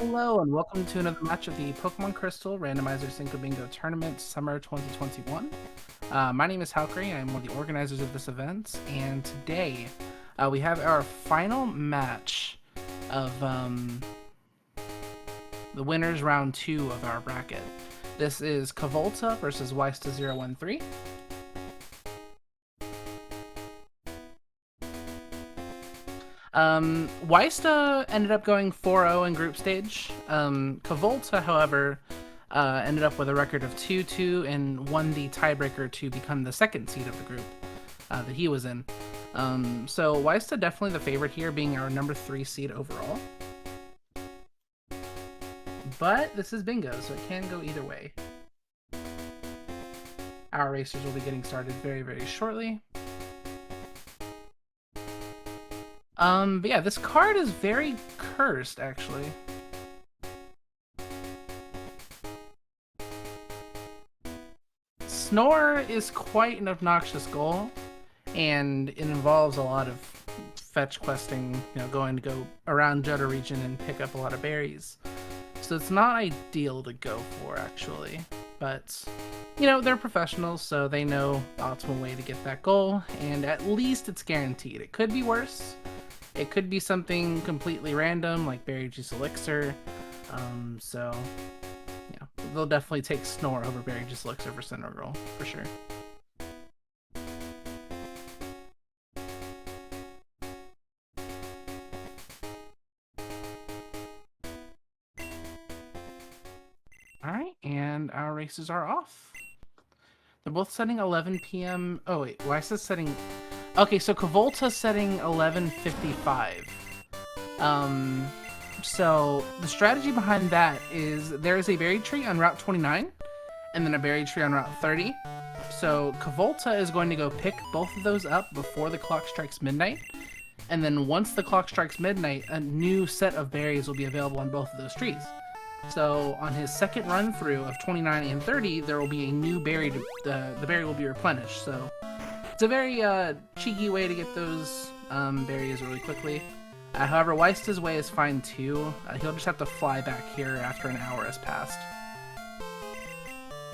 Hello and welcome to another match of the Pokemon Crystal Randomizer Cinco Bingo Tournament Summer 2021. My name is Halkry, I'm one of the organizers of this event, and today we have our final match of the winners round 2 of our bracket. This is Kovolta versus ysta013. Ysta ended up going 4-0 in group stage. Kovolta, however, ended up with a record of 2-2 and won the tiebreaker to become the second seed of the group that he was in. So Ysta definitely the favorite here, being our number 3 seed overall. But this is bingo, so it can go either way. Our racers will be getting started very, very shortly. But yeah, this card is very cursed, actually. Snore is quite an obnoxious goal, and it involves a lot of fetch questing, going to go around Johto region and pick up a lot of berries. So it's not ideal to go for, actually. But, they're professionals, so they know the optimal way to get that goal, and at least it's guaranteed. It could be worse. It could be something completely random, like Berry Juice Elixir. So, yeah, they'll definitely take Snore over Berry Juice Elixir for Cindergirl, for sure. Alright, and our races are off. They're both setting 11 p.m. Oh, wait, why is this setting... Okay, so Kovolta's setting 11:55. So the strategy behind that is there is a berry tree on Route 29, and then a berry tree on Route 30. So Kovolta is going to go pick both of those up before the clock strikes midnight, and then once the clock strikes midnight, a new set of berries will be available on both of those trees. So on his second run through of 29 and 30, there will be a new berry. The berry will be replenished. So it's a very cheeky way to get those berries really quickly. However, Ysta's way is fine too. He'll just have to fly back here after an hour has passed.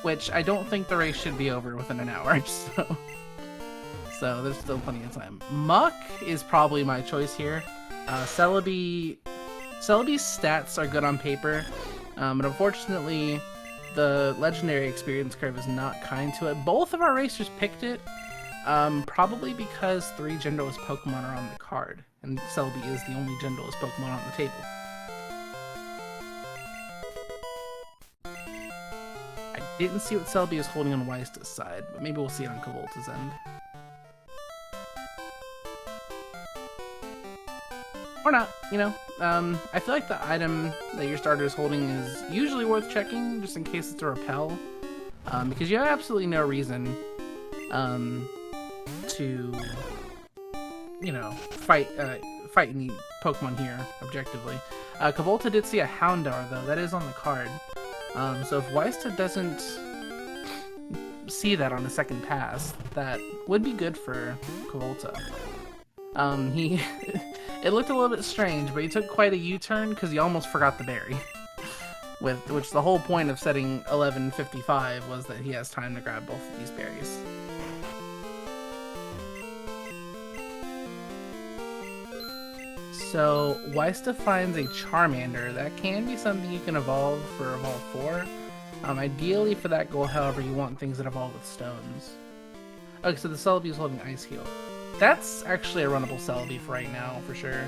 Which I don't think the race should be over within an hour, so there's still plenty of time. Muck is probably my choice here. Celebi's stats are good on paper, but unfortunately the legendary experience curve is not kind to it. Both of our racers picked it. Probably because 3 genderless Pokemon are on the card, and Celebi is the only genderless Pokemon on the table. I didn't see what Celebi is holding on Ysta's side, but maybe we'll see it on Kovolta's end. Or not, I feel like the item that your starter is holding is usually worth checking, just in case it's a repel, because you have absolutely no reason, to fight any Pokemon here objectively. Kovolta did see a Houndour though, that is on the card. So if Ysta doesn't see that on a second pass, that would be good for Kovolta. It looked a little bit strange, but he took quite a U-turn because he almost forgot the berry. Which the whole point of setting 11:55 was that he has time to grab both of these berries. So Ysta finds a Charmander. That can be something you can evolve for Evolve 4. Ideally for that goal, however, you want things that evolve with stones. Okay, so the Celebi is holding Ice Heal. That's actually a runnable Celebi for right now, for sure.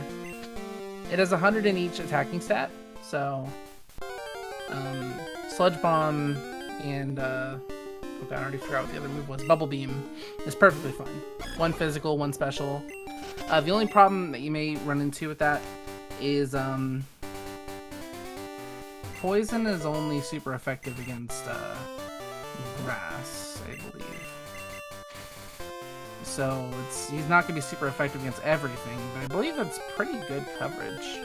It has 100 in each attacking stat, so Sludge Bomb and oh god, I already forgot what the other move was. Bubble Beam is perfectly fine. 1 physical, 1 special. The only problem that you may run into with that is poison is only super effective against grass, I believe. So he's not going to be super effective against everything, but I believe that's pretty good coverage.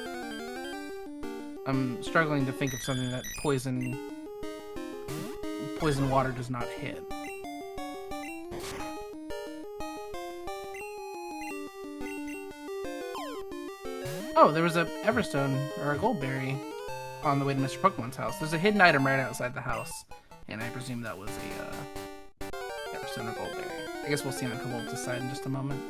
I'm struggling to think of something that poison water does not hit. Oh, there was a Everstone, or a Goldberry. on the way to Mr. Pokemon's house. There's a hidden item right outside the house, and I presume that was a Everstone or Goldberry. I guess we'll see on Kovolta's side in just a moment.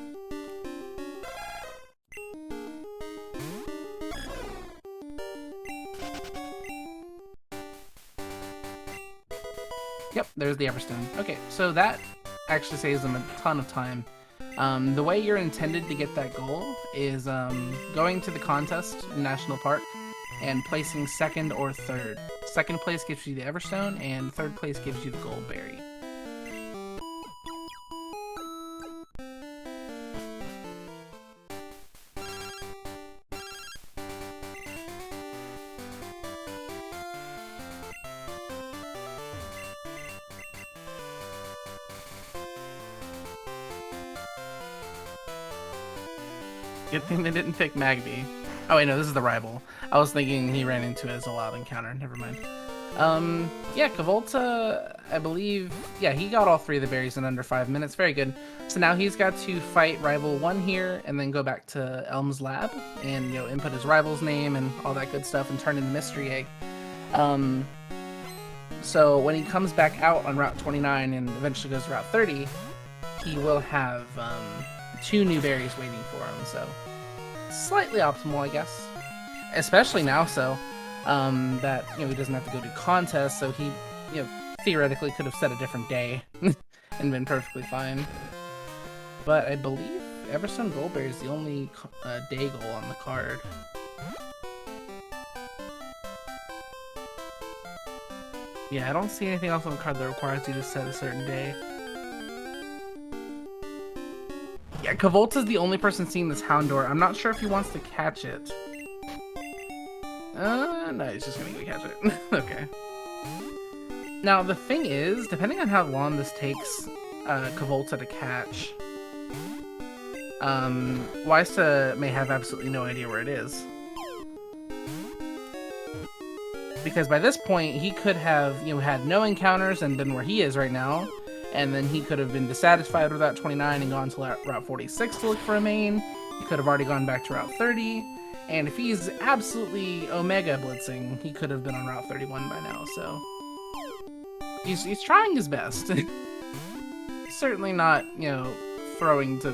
Yep, there's the Everstone. Okay, so that actually saves them a ton of time. The way you're intended to get that goal is going to the contest in National Park and placing second or third. Second place gives you the Everstone, and third place gives you the Goldberry. Good thing they didn't pick Magby. Oh wait, no, this is the rival. I was thinking he ran into it as a wild encounter. Never mind. Yeah, Kovolta, I believe, yeah, he got all 3 of the berries in under 5 minutes. Very good. So now he's got to fight rival 1 here, and then go back to Elm's lab, and, you know, input his rival's name and all that good stuff, and turn in the mystery egg. So when he comes back out on Route 29 and eventually goes to Route 30, he will have 2 new berries waiting for him, so slightly optimal, I guess. Especially now, so that, you know, he doesn't have to go do contests, so he, you know, theoretically could have set a different day and been perfectly fine. But I believe Everstone Goldberry is the only day goal on the card. Yeah, I don't see anything else on the card that requires you to set a certain day. Yeah, Kovolta's the only person seeing this Houndour. I'm not sure if he wants to catch it. No, he's just gonna go catch it. Okay. Now, the thing is, depending on how long this takes Kovolta to catch, ysta may have absolutely no idea where it is. Because by this point, he could have, you know, had no encounters and been where he is right now, and then he could have been dissatisfied with Route 29 and gone to Route 46 to look for a main. He could have already gone back to Route 30, and if he's absolutely Omega blitzing, he could have been on Route 31 by now, so he's trying his best. Certainly not, you know, throwing to...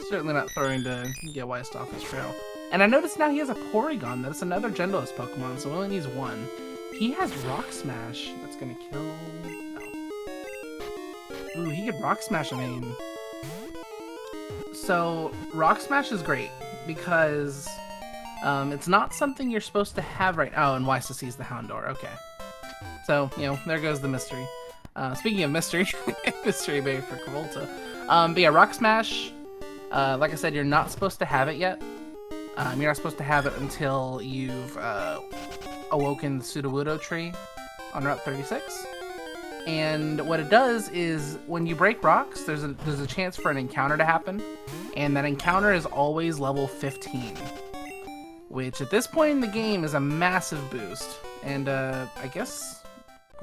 Certainly not throwing to get ysta off his trail. And I noticed now he has a Porygon. That's another Genderless Pokemon, so he only needs 1. He has Rock Smash. That's gonna kill... No. Ooh, he could Rock Smash a main. So, Rock Smash is great, because it's not something you're supposed to have right... Oh, and ysta sees the Houndour. Okay. So, you know, there goes the mystery. Speaking of mystery, mystery berry for Kovolta. But yeah, Rock Smash, like I said, you're not supposed to have it yet. You're not supposed to have it until you've awoken the Sudowoodo tree on Route 36. And what it does is, when you break rocks, there's a chance for an encounter to happen, and that encounter is always level 15, which at this point in the game is a massive boost. And I guess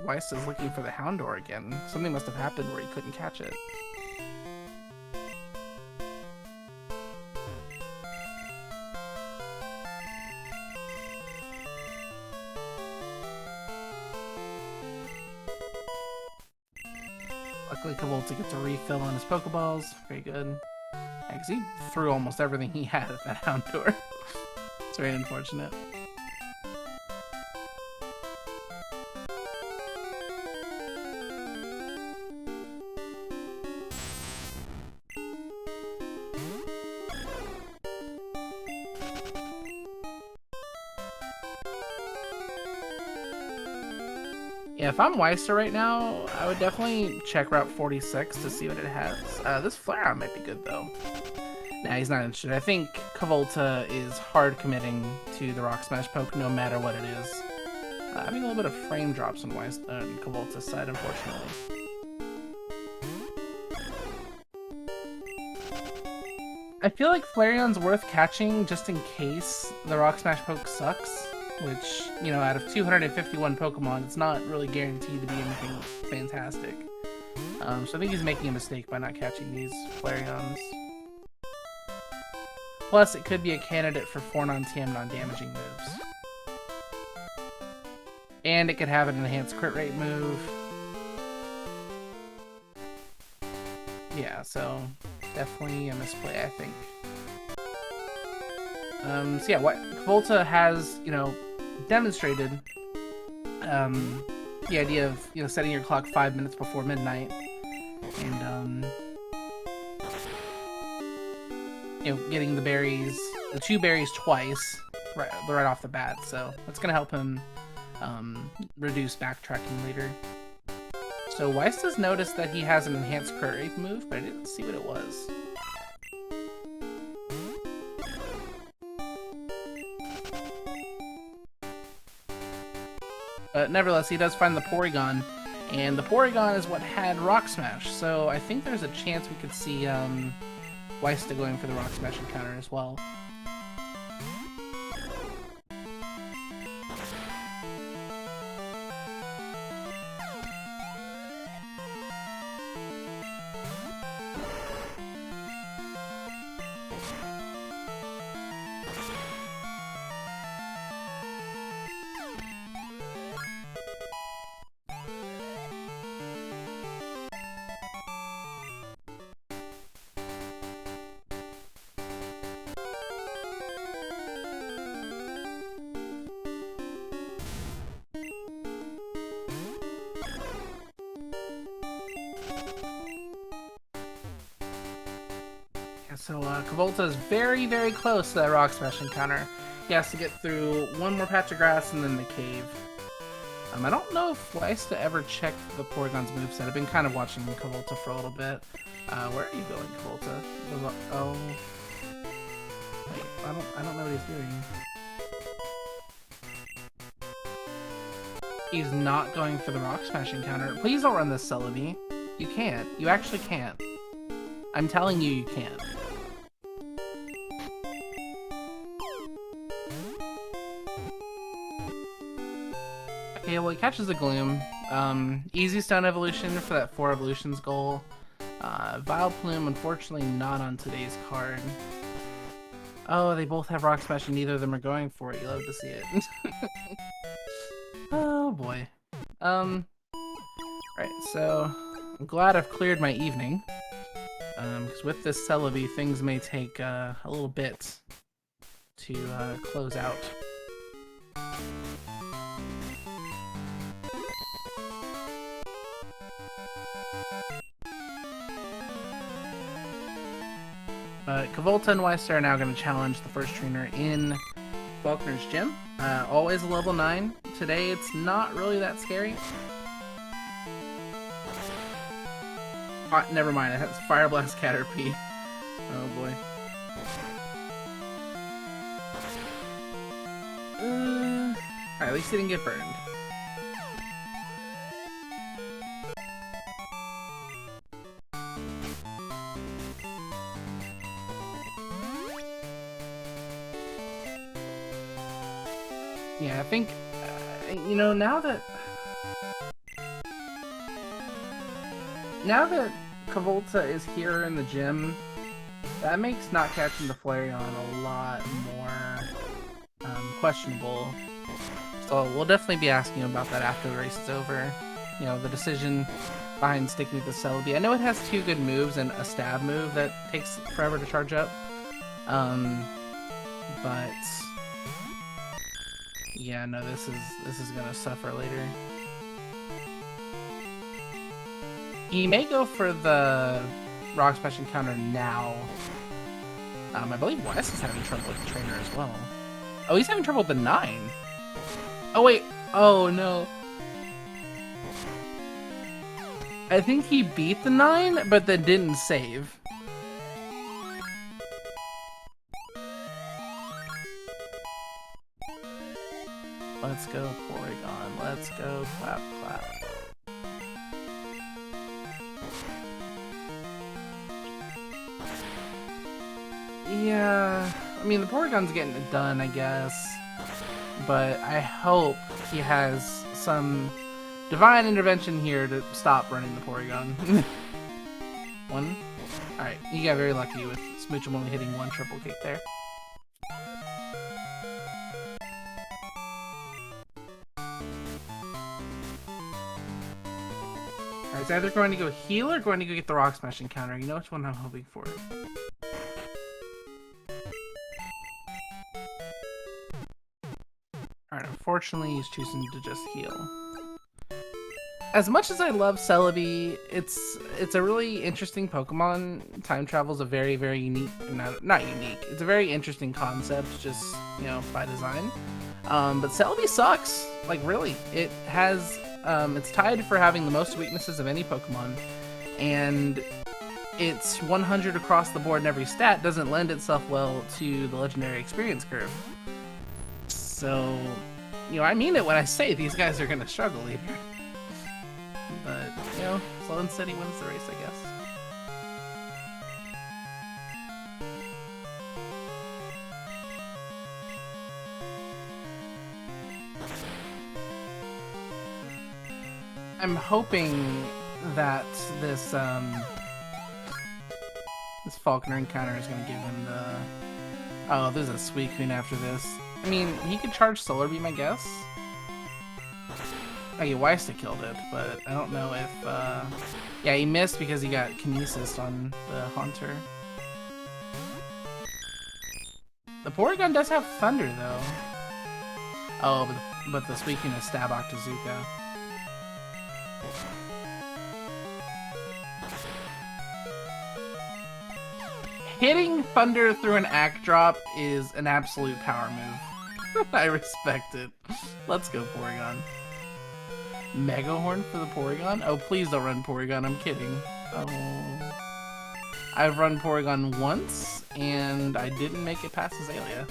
ysta's looking for the Houndour again. Something must have happened where he couldn't catch it. Luckily, Kovolta gets a refill on his Pokeballs. Very good. Yeah, because he threw almost everything he had at that Houndour. It's very unfortunate. Yeah, if I'm ysta right now, I would definitely check Route 46 to see what it has. This Flareon might be good, though. Nah, he's not interested. I think Kovolta is hard committing to the Rock Smash poke no matter what it is. Having a little bit of frame drops on Kovolta's side, unfortunately. I feel like Flareon's worth catching just in case the Rock Smash poke sucks. Which, you know, out of 251 Pokemon, it's not really guaranteed to be anything fantastic. So I think he's making a mistake by not catching these Flareons. Plus, it could be a candidate for 4 non-TM, non-damaging moves. And it could have an enhanced crit rate move. Yeah, so definitely a misplay, I think. So yeah, what Kovolta has, demonstrated the idea of, setting your clock 5 minutes before midnight and, getting the 2 berries twice right off the bat. So that's gonna help him reduce backtracking later. So Weiss does notice that he has an enhanced crit rate move, but I didn't see what it was. But nevertheless, he does find the Porygon, and the Porygon is what had Rock Smash, so I think there's a chance we could see Weiss going for the Rock Smash encounter as well. So Kovolta is very, very close to that Rock Smash encounter. He has to get through one more patch of grass and then the cave. I don't know if Weiss ever checked the Porygon's moveset. I've been kind of watching Kovolta for a little bit. Where are you going, Kovolta? Oh, wait, I don't know what he's doing. He's not going for the Rock Smash encounter. Please don't run this, Celebi. You can't. You actually can't. I'm telling you, you can't. Okay, well, he catches the Gloom. Easy Stone Evolution for that 4 evolutions goal. Vileplume, unfortunately, not on today's card. Oh, they both have Rock Smash and neither of them are going for it. You love to see it. Oh, boy. Right, so I'm glad I've cleared my evening. Because with this Celebi, things may take a little bit to close out. Kovolta and Weiss are now going to challenge the first trainer in Faulkner's gym. Always a level 9. Today it's not really that scary. Never mind, it has Fire Blast Caterpie. Oh boy. Alright, at least he didn't get burned. Yeah, I think, now that Kovolta is here in the gym, that makes not catching the Flareon a lot more questionable. So we'll definitely be asking him about that after the race is over. The decision behind sticking with the Celebi. I know it has 2 good moves and a stab move that takes forever to charge up. But yeah, no, this is gonna suffer later. He may go for the Rock Smash encounter now. I believe Weiss is having trouble with the trainer as well. Oh, he's having trouble with the 9. Oh wait, oh no. I think he beat the 9, but then didn't save. Let's go, Porygon. Let's go, clap, clap. Yeah, I mean, the Porygon's getting it done, I guess. But I hope he has some divine intervention here to stop running the Porygon. 1. Alright, you got very lucky with Smoochum only hitting 1 triple kick there. It's either going to go heal or going to go get the rock smash encounter. You know which one I'm hoping for. Alright, unfortunately he's choosing to just heal. As much as I love Celebi, it's a really interesting Pokemon. Time travel is a very, very unique, not unique. It's a very interesting concept, just, you know, by design. But Celebi sucks. Like, really. It has, it's tied for having the most weaknesses of any Pokemon. And it's 100 across the board in every stat doesn't lend itself well to the legendary experience curve. So, you know, I mean it when I say these guys are gonna struggle here. But, you know, slow and steady wins the race, I guess. I'm hoping that this this Falconer encounter is going to give him the... Oh, there's a Suicune after this. I mean, he could charge Solar Beam, I guess. Okay, Ysta killed it, but I don't know if, yeah, he missed because he got Kinesis on the Haunter. The Porygon does have Thunder, though. Oh, but the Suicune is Stab Octazooka. Hitting Thunder through an Act Drop is an absolute power move. I respect it. Let's go, Porygon. Mega Horn for the Porygon? Oh, please don't run Porygon, I'm kidding. Oh. I've run Porygon once, and I didn't make it past Azalea.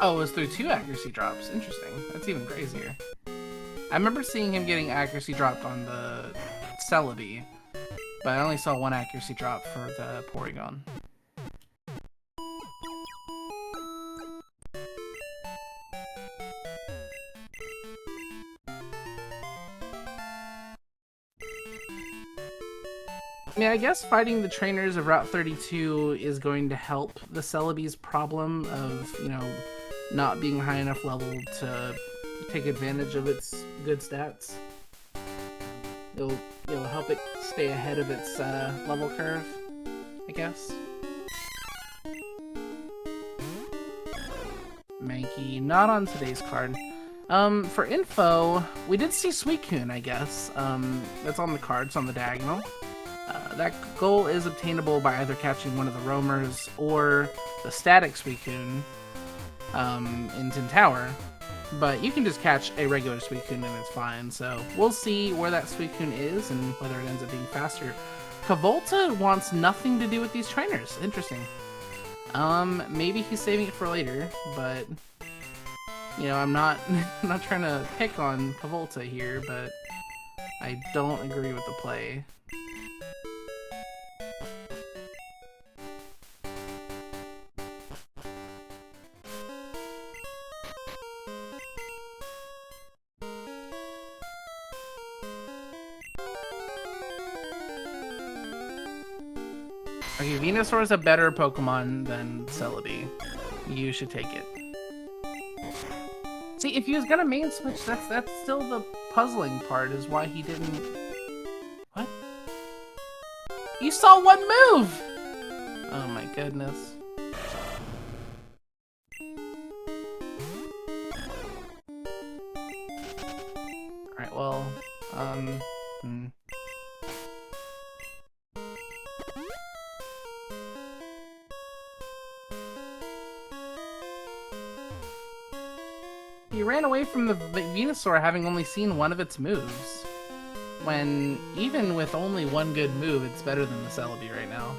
Oh, it was through 2 accuracy drops. Interesting. That's even crazier. I remember seeing him getting accuracy dropped on the Celebi, but I only saw 1 accuracy drop for the Porygon. I mean, I guess fighting the trainers of Route 32 is going to help the Celebi's problem of, you know, not being high enough level to take advantage of its good stats. It'll help it stay ahead of its level curve, I guess. Mankey, not on today's card. For info, we did see Suicune, I guess. That's on the cards on the diagonal. That goal is obtainable by either catching one of the roamers or the static Suicune in Tin Tower. But you can just catch a regular Suicune and it's fine. So we'll see where that Suicune is and whether it ends up being faster. Kovolta wants nothing to do with these trainers. Interesting. Maybe he's saving it for later, but you know, I'm not trying to pick on Kovolta here, but I don't agree with the play. Okay, Venusaur is a better Pokemon than Celebi. You should take it. See, if he was gonna main switch, that's still the puzzling part, is why he didn't... What? You saw 1 move! Oh my goodness. Alright, well, He ran away from the Venusaur having only seen 1 of its moves. When, even with only 1 good move, it's better than the Celebi right now.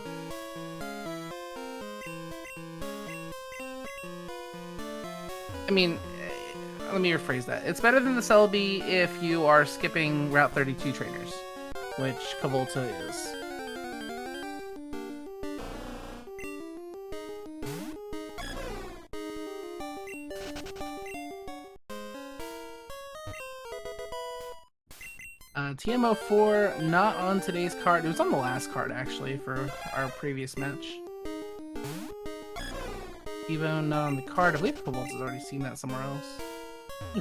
I mean, let me rephrase that. It's better than the Celebi if you are skipping Route 32 trainers, which Kovolta is. TMO4, not on today's card. It was on the last card, actually, for our previous match. Evo, not on the card. I believe Kovolta's already seen that somewhere else.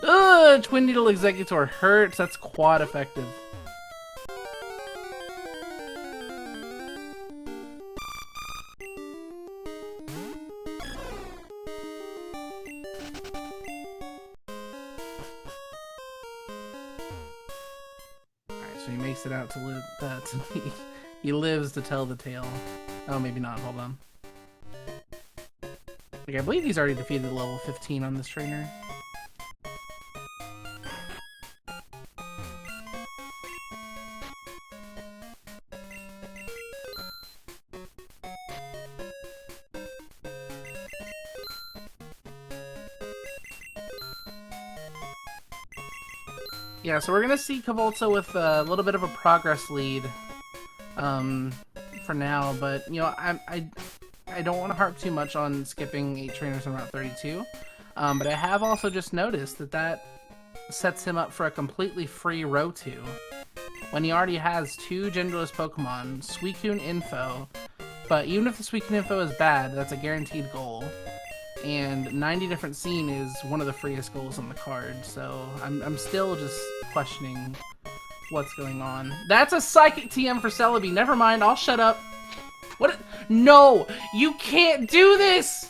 Ugh! Twin Needle Executor hurts. That's quad effective. So he makes it out to live. He lives to tell the tale. Oh, maybe not. Hold on. Like, I believe he's already defeated level 15 on this trainer. Yeah, so we're gonna see Kovolta with a little bit of a progress lead for now, but you know, I don't want to harp too much on skipping 8 trainers on Route 32, but I have also just noticed that sets him up for a completely free Row 2 when he already has 2 genderless Pokemon, Suicune Info, but even if the Suicune Info is bad, that's a guaranteed goal. And 90 different scene is one of the freest goals on the card, so I'm still just questioning what's going on. That's a Psychic TM for Celebi. Never mind, I'll shut up. What? No! You can't do this!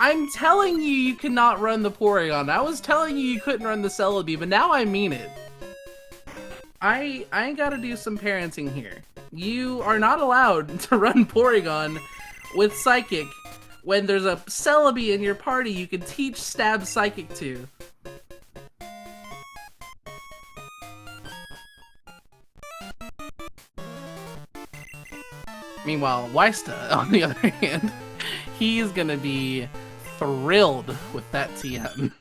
I'm telling you cannot run the Porygon. I was telling you couldn't run the Celebi, but now I mean it. I gotta do some parenting here. You are not allowed to run Porygon with Psychic when there's a Celebi in your party you can teach Stab Psychic to. Meanwhile, Ysta, on the other hand, he's gonna be thrilled with that TM.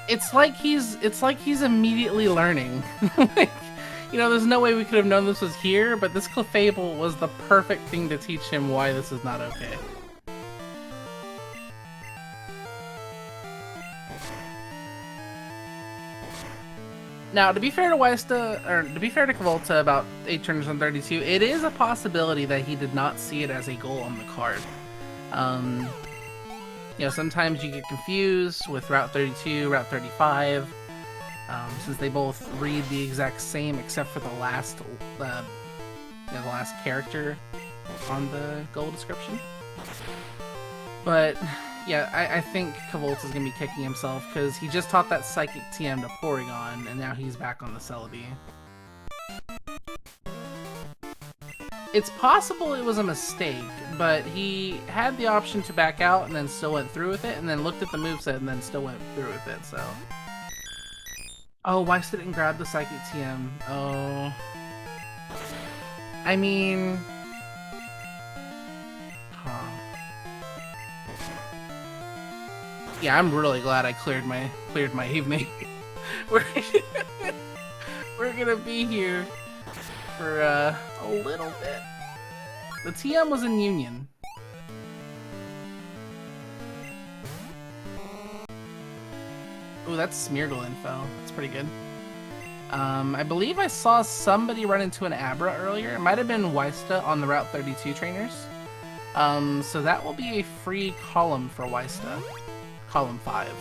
It's like he's immediately learning. Like, you know, there's no way we could have known this was here, but this Clefable was the perfect thing to teach him why this is not okay. Now, to be fair to Ysta, or to be fair to Kovolta about 8 trainers on 32, it is a possibility that he did not see it as a goal on the card. You know, sometimes you get confused with Route 32, Route 35, since they both read the exact same except for the last, you know, the last character on the goal description. But yeah, I think Kovolta's gonna be kicking himself because he just taught that Psychic TM to Porygon, and now he's back on the Celebi. It's possible it was a mistake, but he had the option to back out and then still went through with it, and then looked at the moveset and then still went through with it, so... Oh, Ysta didn't grab the Psychic TM. Oh... I mean... Huh. Yeah, I'm really glad I cleared my evening. We're gonna be here for a little bit. The TM was in Union. Ooh, that's Smeargle info. That's pretty good. I believe I saw somebody run into an Abra earlier. It might have been Ysta on the Route 32 trainers. So that will be a free column for Ysta. Column 5.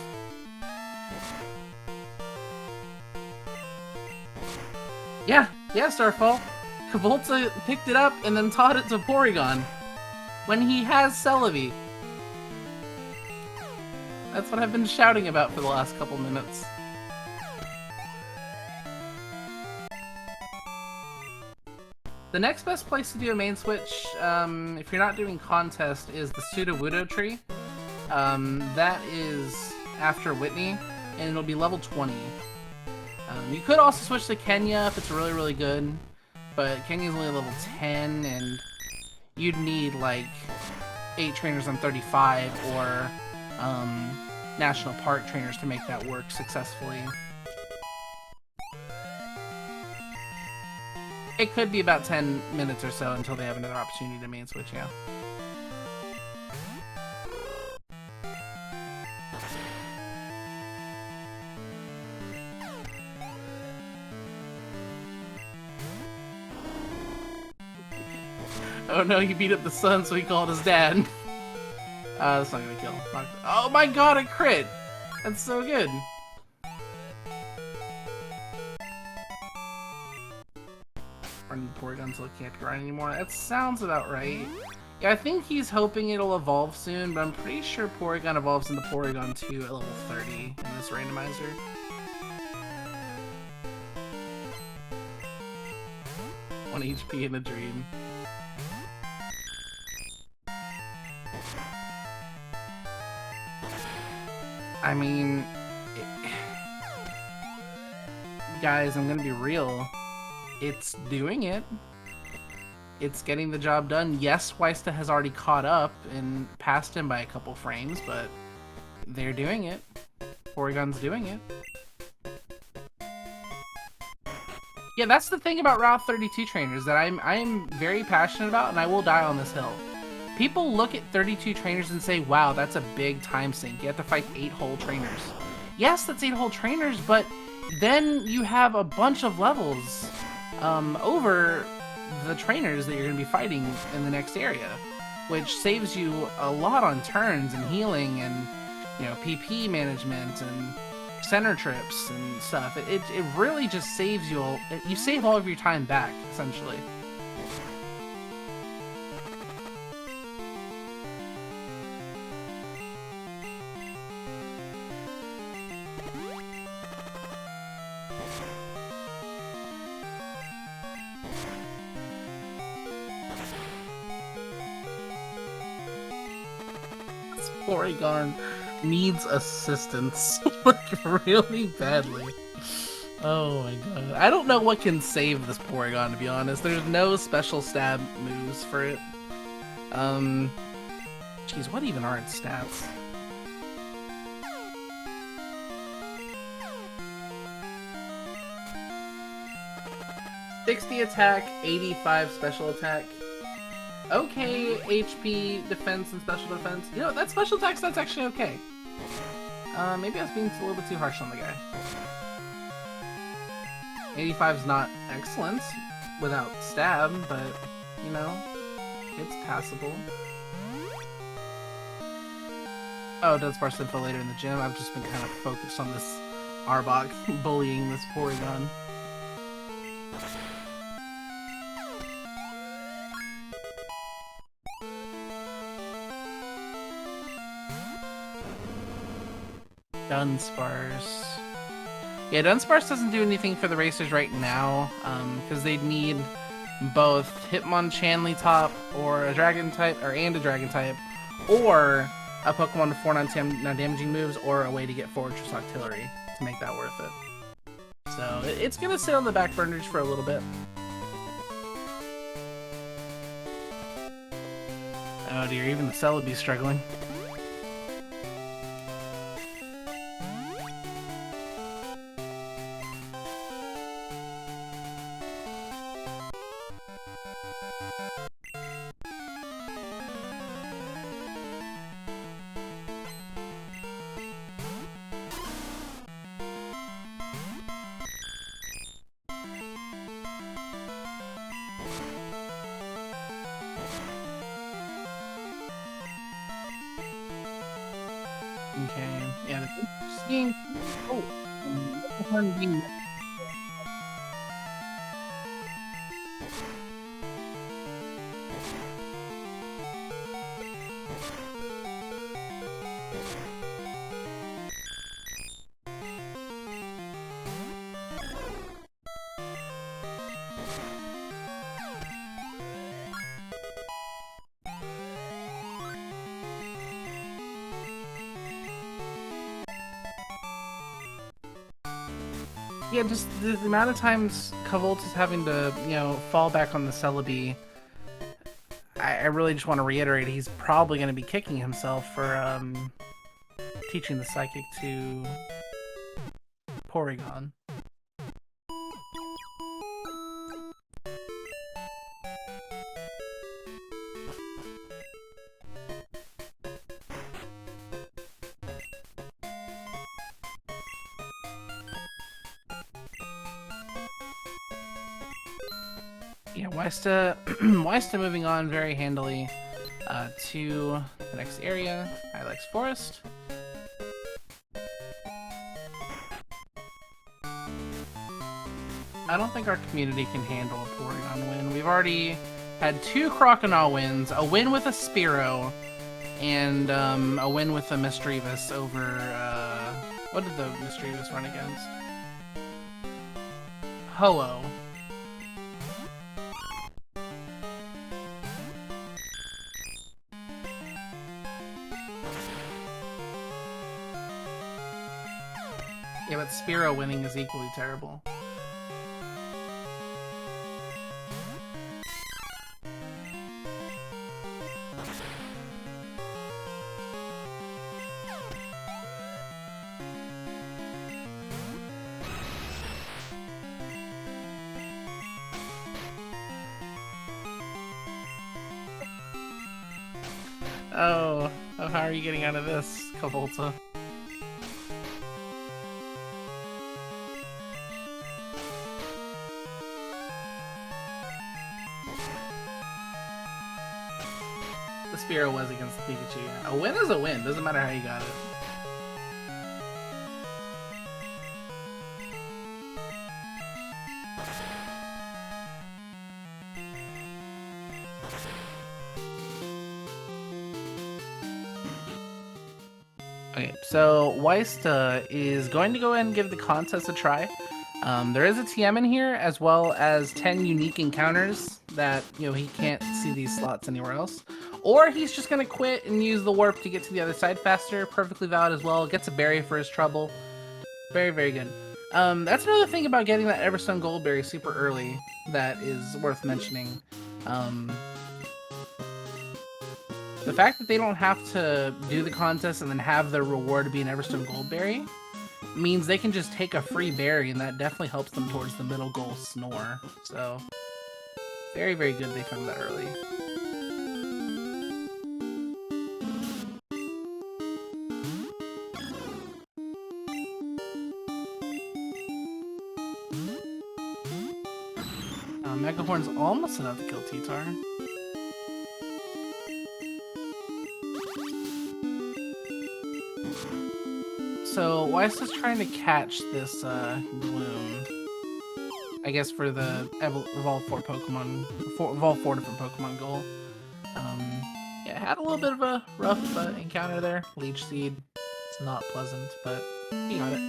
Yeah, Starfall. Kovolta picked it up and then taught it to Porygon when he has Celebi. That's what I've been shouting about for the last couple minutes. The next best place to do a main switch, if you're not doing contest, is the Sudowoodo tree. That is after Whitney, and it'll be level 20. You could also switch to Kenya if it's really, really good, but Kenya's only level 10, and you'd need like 8 trainers on 35, or national park trainers to make that work successfully. It could be about 10 minutes or so until they have another opportunity to main switch, yeah. Oh no, he beat up the son, so he called his dad. That's not gonna kill. Oh my god, a crit! That's so good. Running the Porygon until it can't be run anymore. That sounds about right. Yeah, I think he's hoping it'll evolve soon, but I'm pretty sure Porygon evolves into Porygon 2 at level 30 in this randomizer. One HP in a dream. I mean, guys, I'm gonna be real. It's doing it. It's getting the job done. Yes, ysta has already caught up and passed him by a couple frames, but they're doing it. Porygon's doing it. Yeah, that's the thing about Route 32 trainers that I'm very passionate about, and I will die on this hill. People look at 32 trainers and say, wow, that's a big time sink. You have to fight 8 whole trainers. Yes, that's 8 whole trainers, but then you have a bunch of levels over the trainers that you're going to be fighting in the next area, which saves you a lot on turns and healing and, you know, PP management and center trips and stuff. It really just saves you you save all of your time back, essentially. Porygon needs assistance, like, really badly. Oh my god. I don't know what can save this Porygon, to be honest. There's no special stab moves for it. Jeez, what even are its stats? "60 attack, 85 special attack." Okay, HP, defense, and special defense. You know, that special attack, that's actually okay. Maybe I was being a little bit too harsh on the guy. 85's not excellent without stab, but, you know, it's passable. Oh, Dunsparce info later in the gym. I've just been kind of focused on this Arbok bullying this Porygon. Dunsparce. Yeah, Dunsparce doesn't do anything for the racers right now, because they'd need both Hitmonchanli top or a Dragon type, and a Dragon type, or a Pokemon with 4 non-damaging moves, or a way to get Fortress Octillery to make that worth it. So it's gonna sit on the back burners for a little bit. Oh dear, even the Celebi's struggling. Okay, yeah, the game. Oh, yeah, just the amount of times Kovolta's having to, you know, fall back on the Celebi. I really just want to reiterate, he's probably going to be kicking himself for teaching the psychic to Porygon. Yeah, Ysta moving on very handily to the next area, Ilex Forest. I don't think our community can handle a Porygon win. We've already had 2 Crocodile wins, a win with a Spearow, and a win with a Misdreavus over, what did the Misdreavus run against? Ho-Oh. Yeah, but Spearow winning is equally terrible. Oh, how are you getting out of this, Kovolta? The Spearow was against the Pikachu, yeah. A win is a win, doesn't matter how you got it. Okay, so Ysta is going to go ahead and give the contest a try. There is a TM in here, as well as 10 unique encounters that, you know, he can't see these slots anywhere else. Or he's just going to quit and use the warp to get to the other side faster. Perfectly valid as well. Gets a berry for his trouble. Very, very good. That's another thing about getting that Everstone Gold Berry super early that is worth mentioning. The fact that they don't have to do the contest and then have their reward be an Everstone Gold Berry means they can just take a free berry, and that definitely helps them towards the middle goal, Snore. So, very, very good they found that early. Megahorn's almost enough to kill T-Tar. So, Ysta's trying to catch this Gloom. I guess for the Evolve 4 Pokemon, Evolve 4 different Pokemon goal. Yeah, had a little bit of a rough encounter there. Leech Seed. It's not pleasant, but he got it.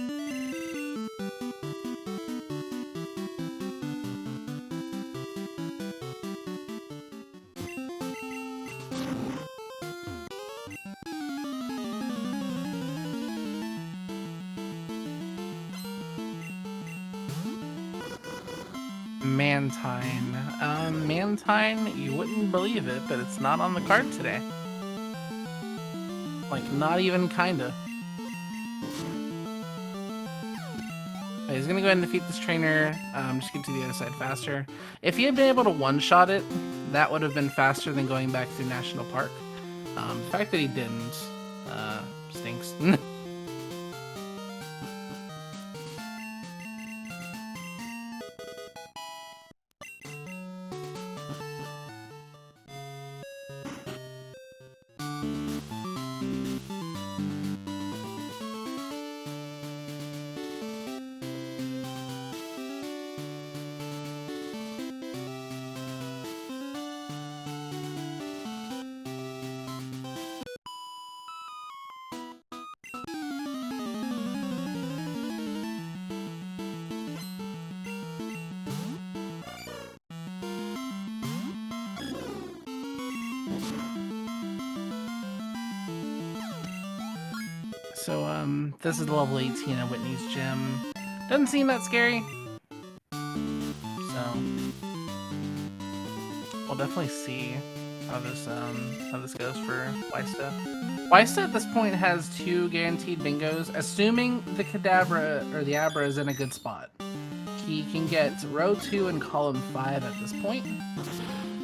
Mantine. Mantine, you wouldn't believe it, but it's not on the card today. Like, not even kinda. Okay, he's gonna go ahead and defeat this trainer, just get to the other side faster. If he had been able to one-shot it, that would have been faster than going back through National Park. The fact that he didn't, stinks. So, this is level 18 at Whitney's gym. Doesn't seem that scary. So, We'll definitely see how this goes for ysta. Ysta at this point has 2 guaranteed bingos, assuming the Kadabra or the Abra is in a good spot. He can get row 2 and column 5 at this point.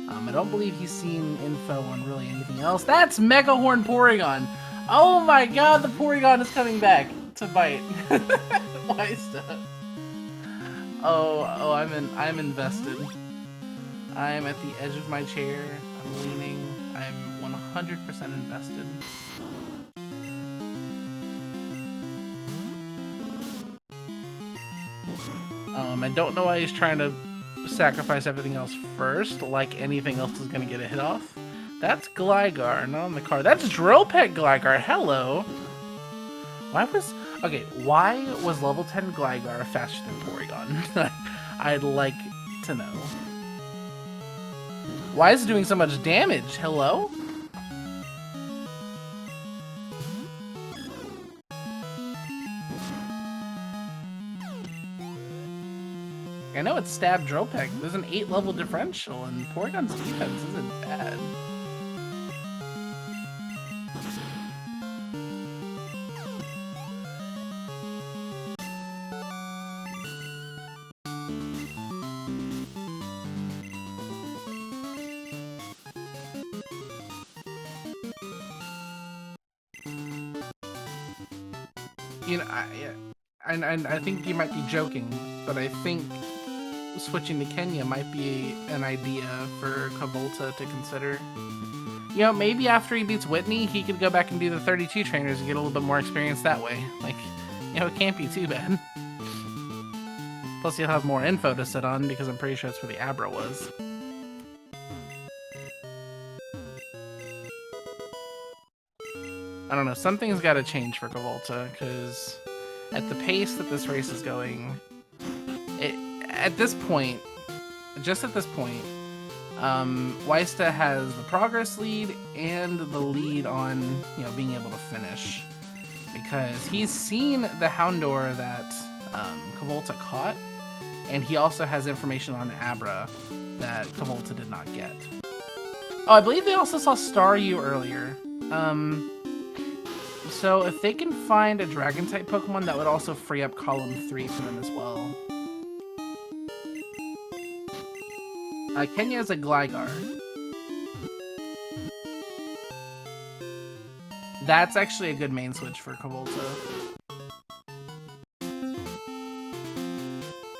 I don't believe he's seen info on really anything else. That's Megahorn Porygon! Oh my god, the Porygon is coming back to bite. ysta. Oh, I'm invested. I'm at the edge of my chair. I'm leaning. I'm 100% invested. I don't know why he's trying to sacrifice everything else first, like anything else is gonna get a hit off. That's Gligar, not on the card. That's Drill Peck Gligar. Hello. Why was level 10 Gligar faster than Porygon? I'd like to know. Why is it doing so much damage? Hello? I know it's Stab Drill Peck. There's an 8-level differential, and Porygon's defense isn't bad. You know, I think you might be joking, but I think switching to Kenya might be an idea for Kovolta to consider. You know, maybe after he beats Whitney, he could go back and do the 32 trainers and get a little bit more experience that way. Like, you know, it can't be too bad. Plus, you'll have more info to sit on, because I'm pretty sure that's where the Abra was. I don't know, something's got to change for Kovolta, because at the pace that this race is going, at this point, ysta has the progress lead and the lead on, you know, being able to finish, because he's seen the Houndour that Kovolta caught, and he also has information on Abra that Kovolta did not get. Oh, I believe they also saw Staryu earlier. So if they can find a Dragon-type Pokemon, that would also free up column 3 for them as well. Kenya is a Gligar. That's actually a good main switch for Kovolta.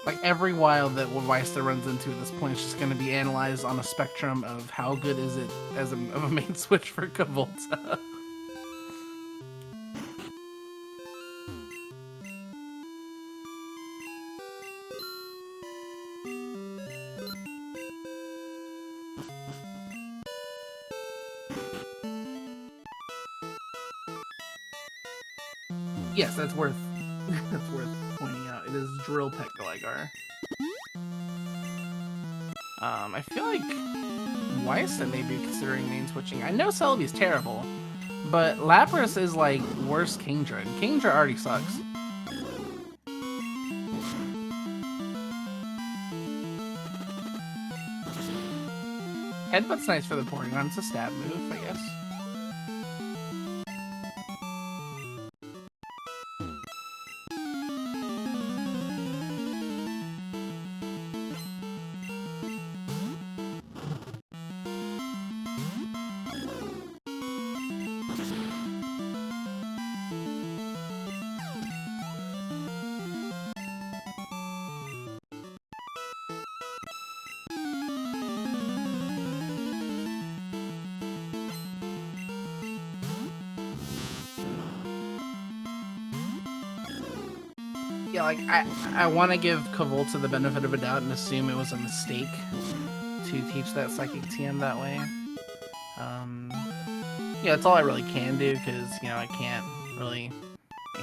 Like, every wild that ysta runs into at this point is just going to be analyzed on a spectrum of how good is it as a main switch for Kovolta. Yes, that's worth pointing out. It is Drill Peck Gligar. I feel like ysta may be considering main switching. I know Celebi's terrible, but Lapras is like worse Kingdra, and Kingdra already sucks. Headbutt's nice for the Porygon. It's a stab move, I guess. Yeah, like, I want to give Kovolta the benefit of a doubt and assume it was a mistake to teach that Psychic TM that way. Yeah, that's all I really can do, because, you know, I can't really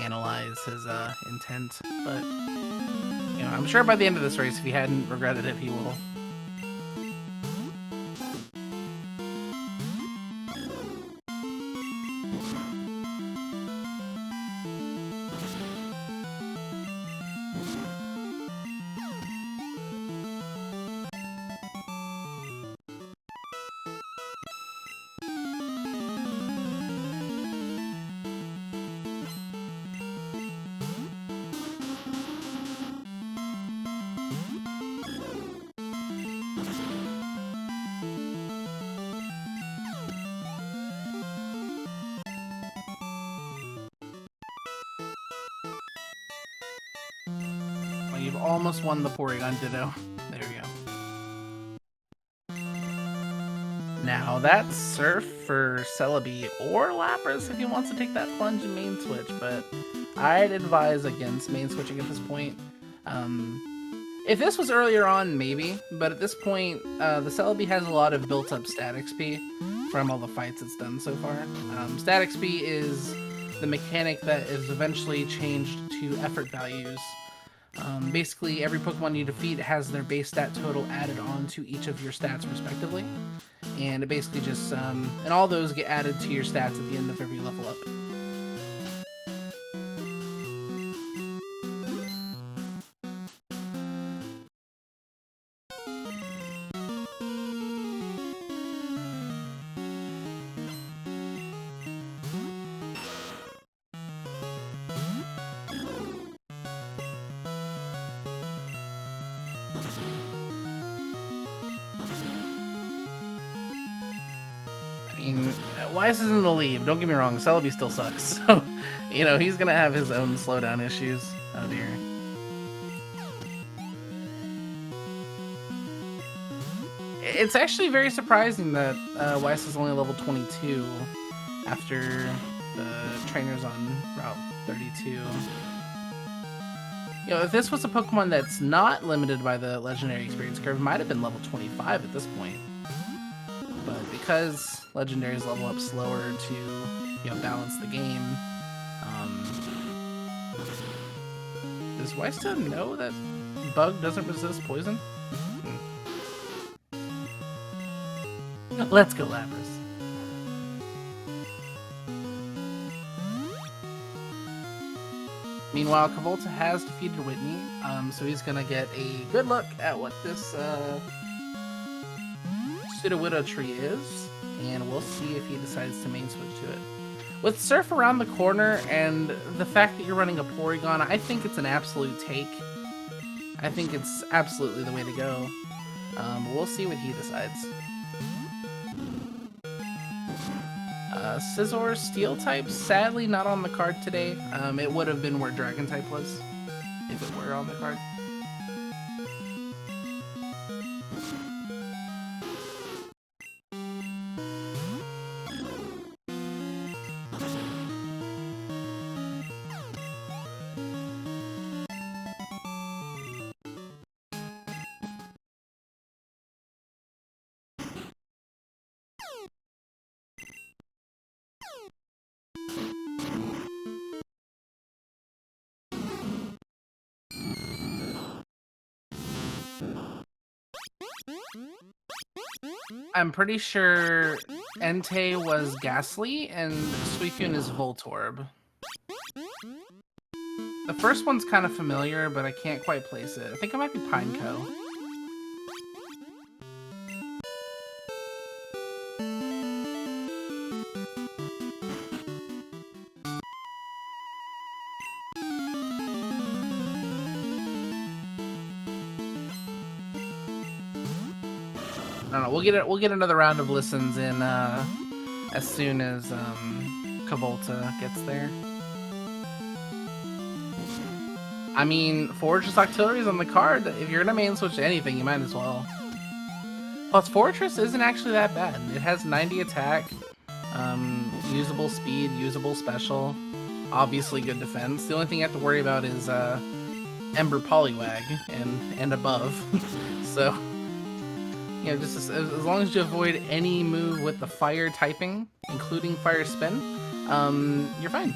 analyze his intent, but, you know, I'm sure by the end of this race, if he hadn't regretted it, he will. You've almost won the Porygon Ditto. There we go. Now that's Surf for Celebi or Lapras if he wants to take that plunge and main switch, but I'd advise against main switching at this point. If this was earlier on, maybe, but at this point, the Celebi has a lot of built-up stat XP from all the fights it's done so far. Stat XP is the mechanic that is eventually changed to effort values. Basically, every Pokemon you defeat has their base stat total added on to each of your stats respectively, and it basically just, and all those get added to your stats at the end of every level up. Weiss is in the lead. Don't get me wrong, Celebi still sucks. So, you know, he's gonna have his own slowdown issues. Oh dear. It's actually very surprising that Weiss is only level 22 after the trainers on Route 32. You know, if this was a Pokemon that's not limited by the legendary experience curve, it might have been level 25 at this point. But because legendaries level up slower to, you know, balance the game, does Weiss know that Bug doesn't resist poison? Let's go, Lapras. Meanwhile, Kovolta has defeated Whitney, so he's gonna get a good look at what this Pseudo-Widow tree is, and we'll see if he decides to main switch to it. With Surf around the corner and the fact that you're running a Porygon, I think it's an absolute take. I think it's absolutely the way to go. We'll see what he decides. Scizor Steel type, sadly not on the card today. It would have been where Dragon type was, if it were on the card. I'm pretty sure Entei was Ghastly and Suicune is Voltorb. The first one's kind of familiar, but I can't quite place it. I think it might be Pineco. I don't know. We'll get another round of listens in as soon as Kovolta gets there. I mean, Fortress Octillery is on the card. If you're gonna main switch to anything, you might as well. Plus, Fortress isn't actually that bad. It has 90 attack, usable speed, usable special, obviously good defense. The only thing you have to worry about is Ember Poliwag and above. So. You know, just as long as you avoid any move with the fire typing, including fire spin, you're fine.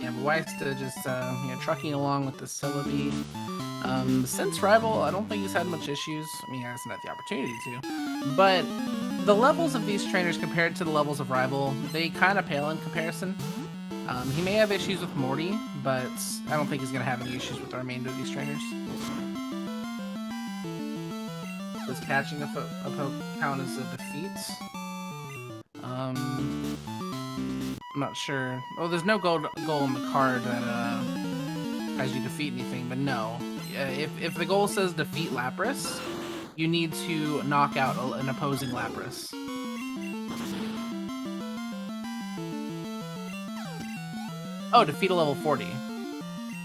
And Weiss just you know, trucking along with the Celebi. Since Rival, I don't think he's had much issues. I mean, he hasn't had the opportunity to. But the levels of these trainers compared to the levels of Rival, they kind of pale in comparison. He may have issues with Morty, but I don't think he's going to have any issues with the remainder of these trainers. Does catching a poke count as a defeat? I'm not sure. Oh, there's no goal on the card that has you defeat anything, but no. If the goal says defeat Lapras, you need to knock out an opposing Lapras. Oh, defeat a level 40.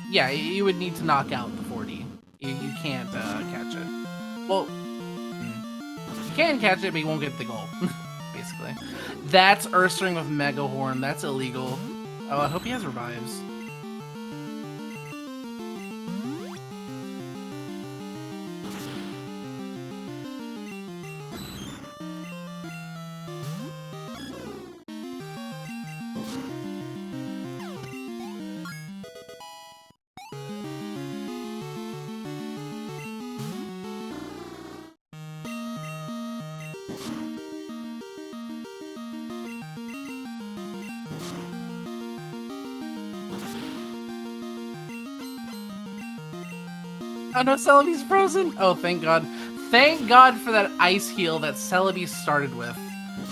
Yeah, you would need to knock out the 40. You can't catch it. Well, you can catch it, but you won't get the goal, basically. That's Ursaring with Mega Horn. That's illegal. Oh, I hope he has revives. Oh no, Celebi's frozen! Oh, thank God. Thank God for that ice heal that Celebi started with.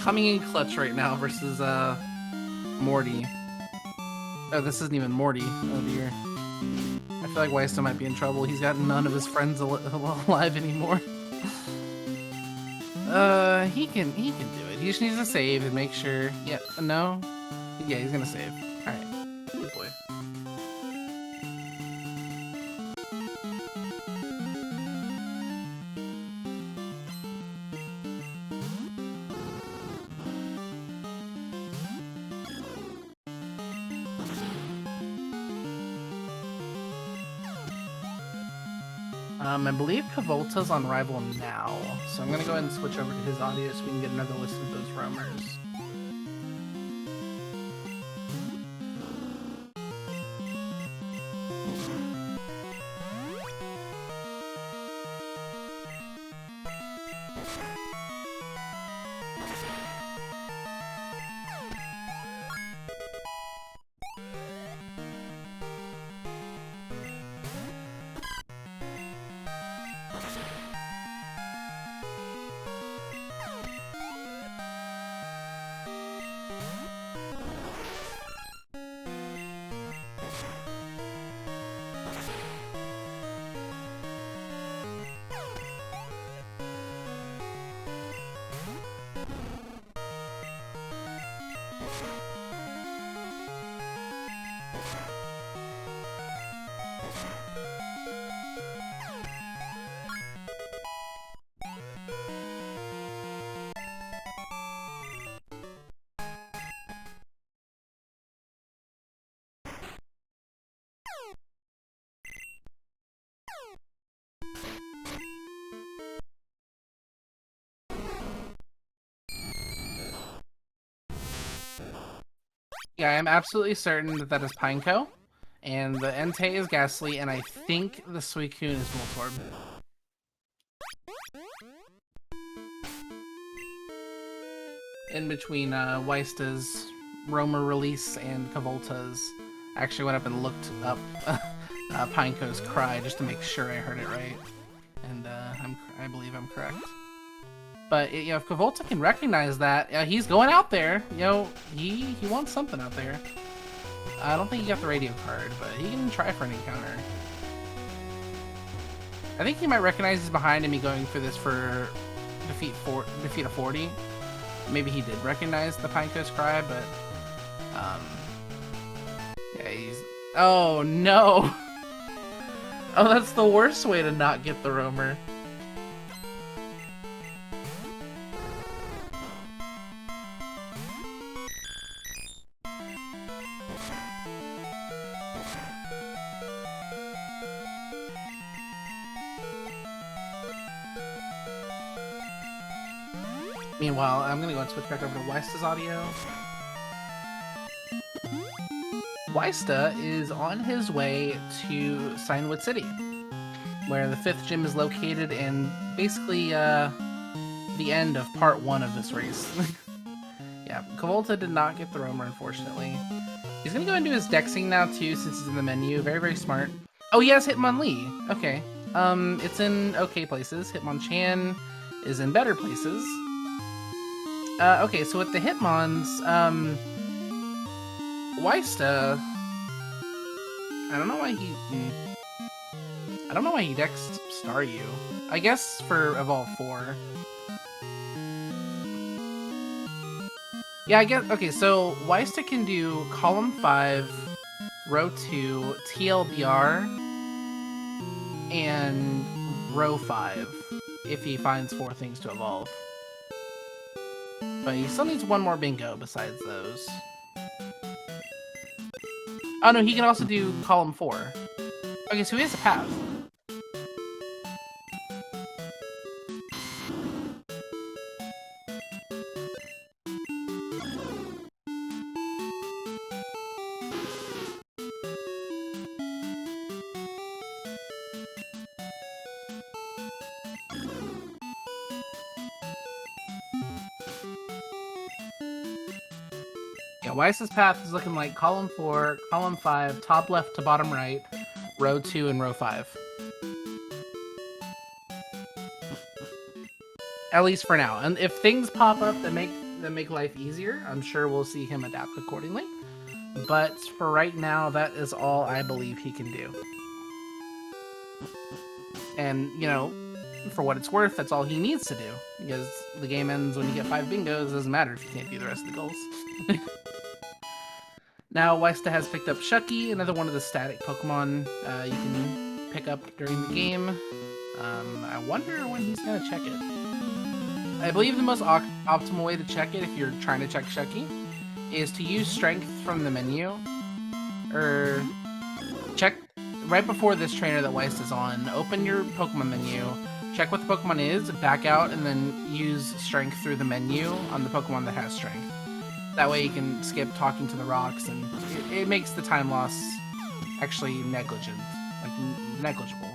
Coming in clutch right now versus, Morty. Oh, this isn't even Morty. Oh dear. I feel like ysta might be in trouble. He's got none of his friends alive anymore. He can do it. He just needs to save and make sure. Yeah, no? Yeah, he's gonna save. Alright. Good boy. I believe Kovolta's on Rival now, so I'm gonna go ahead and switch over to his audio so we can get another listen of those roamers. Yeah, I'm absolutely certain that that is Pineco, and the Entei is Ghastly, and I think the Suicune is Voltorb. In between ysta's Roamer release and Kovolta's, I actually went up and looked up Pineco's cry just to make sure I heard it right, and I believe I'm correct. But you know, if Kovolta can recognize that, he's going out there. You know, he wants something out there. I don't think he got the radio card, but he can try for an encounter. I think he might recognize he's behind him. Going for this for defeat a 40. Maybe he did recognize the Pineco's cry, but yeah, he's. Oh no! Oh, that's the worst way to not get the roamer. Meanwhile, I'm gonna go and switch back over to ysta's audio. Ysta is on his way to Cinewood City, where the 5th gym is located, and basically the end of part 1 of this race. Yeah, Kovolta did not get the roamer, unfortunately. He's gonna go and do his Dexing now too, since he's in the menu. Very, very smart. Oh, he has Hitmonlee. Okay. It's in okay places. Hitmonchan is in better places. Okay, so with the Hitmons, Ysta, I don't know why he... I don't know why he decks Star You. I guess for Evolve 4. Yeah, I guess... Okay, so Ysta can do Column 5, Row 2, TLBR, and Row 5, if he finds 4 things to evolve. But he still needs one more bingo besides those. Oh no, he can also do Column 4. Okay, so he has a path. Yeah, Weiss's path is looking like Column 4, Column 5, top left to bottom right, Row 2, and Row 5. At least for now. And if things pop up that make life easier, I'm sure we'll see him adapt accordingly. But for right now, that is all I believe he can do. And, you know, for what it's worth, that's all he needs to do. Because the game ends when you get 5 bingos, it doesn't matter if you can't do the rest of the goals. Now, Weista has picked up Shucky, another one of the static Pokemon you can pick up during the game. I wonder when he's going to check it. I believe the most optimal way to check it, if you're trying to check Shucky, is to use Strength from the menu. Or check right before this trainer that Weist is on, open your Pokemon menu, check what the Pokemon is, back out, and then use Strength through the menu on the Pokemon that has Strength. That way you can skip talking to the rocks, and it makes the time loss actually negligent, like negligible.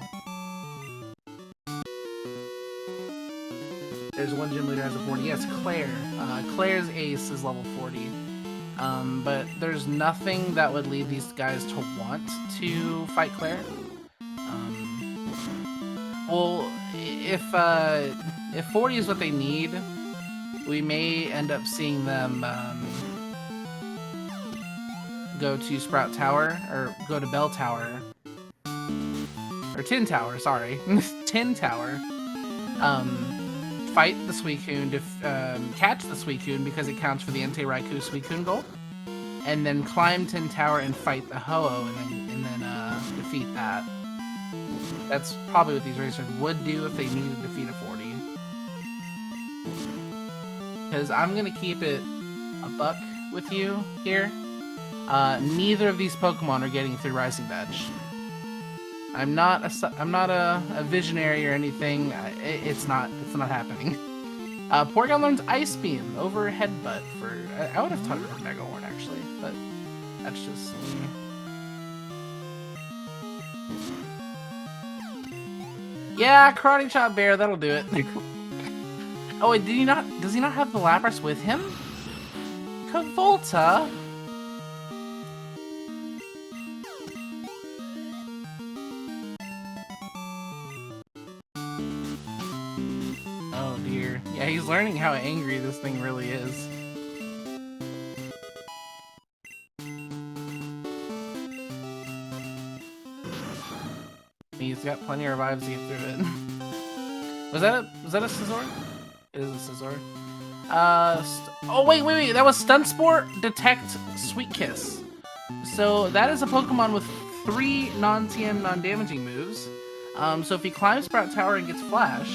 There's one gym leader has a 40. Yes, Claire. Claire's ace is level 40. But there's nothing that would lead these guys to want to fight Claire. Well, if 40 is what they need, we may end up seeing them go to Sprout Tower, or go to Bell Tower, or Tin Tower, sorry. Tin Tower. Fight the Suicune, catch the Suicune because it counts for the Entei Raikou Suicune goal, and then climb Tin Tower and fight the Ho-Oh, and then defeat that. That's probably what these racers would do if they needed to defeat a 40. Because I'm gonna keep it a buck with you here. Neither of these Pokemon are getting through Rising Badge. I'm not a visionary or anything. It's not happening. Porygon learns Ice Beam over Headbutt for. I would have taught it with Mega Horn actually, but that's just me. Yeah, Karate Chop Bear, that'll do it. Oh wait, does he not have the Lapras with him? Kovolta? Oh dear. Yeah, he's learning how angry this thing really is. He's got plenty of revives to get through it. Was that a Scizor? It is a Scizor. Oh wait, that was Stun Spore, Detect, Sweet Kiss. So that is a Pokemon with 3 non-TM, non-damaging moves. So if he climbs Sprout Tower and gets Flash,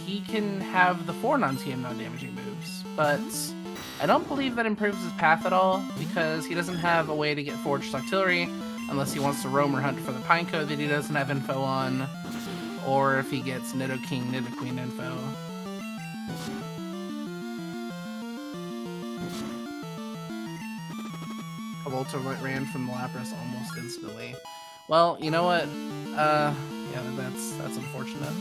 he can have the 4 non-TM, non-damaging moves. But I don't believe that improves his path at all, because he doesn't have a way to get Forged Octillery unless he wants to roam or hunt for the Pineco that he doesn't have info on, or if he gets Nidoking, Nidoqueen info. Kovolta ran from the Lapras almost instantly. Well, you know what? Yeah, that's unfortunate.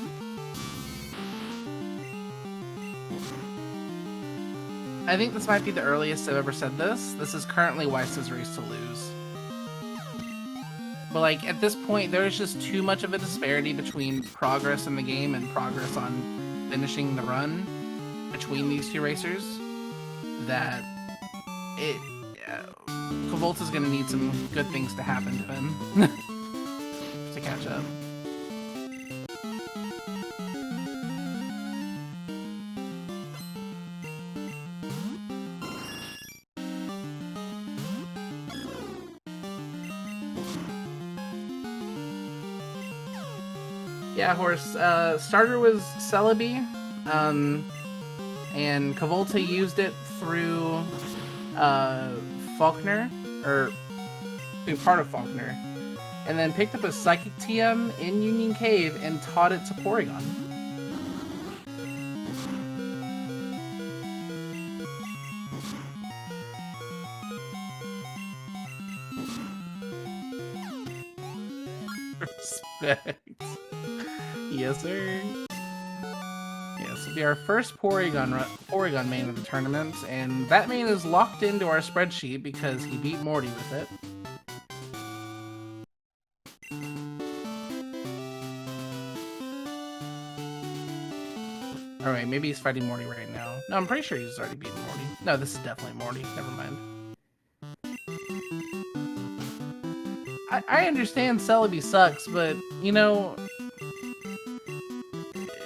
I think this might be the earliest I've ever said this. This is currently Weiss's race to lose. But like, at this point, there's just too much of a disparity between progress in the game and progress on finishing the run between these two racers that Kovolta's gonna need some good things to happen to him to catch up. Yeah, Horse. Starter was Celebi, and Kovolta used it through Faulkner, or through part of Faulkner, and then picked up a Psychic TM in Union Cave and taught it to Porygon. Respect. Yes, sir. Yeah, this will be our first Porygon main of the tournament, and that main is locked into our spreadsheet because he beat Morty with it. Alright, maybe he's fighting Morty right now. No, I'm pretty sure he's already beaten Morty. No, this is definitely Morty. Never mind. I understand Celebi sucks, but, you know,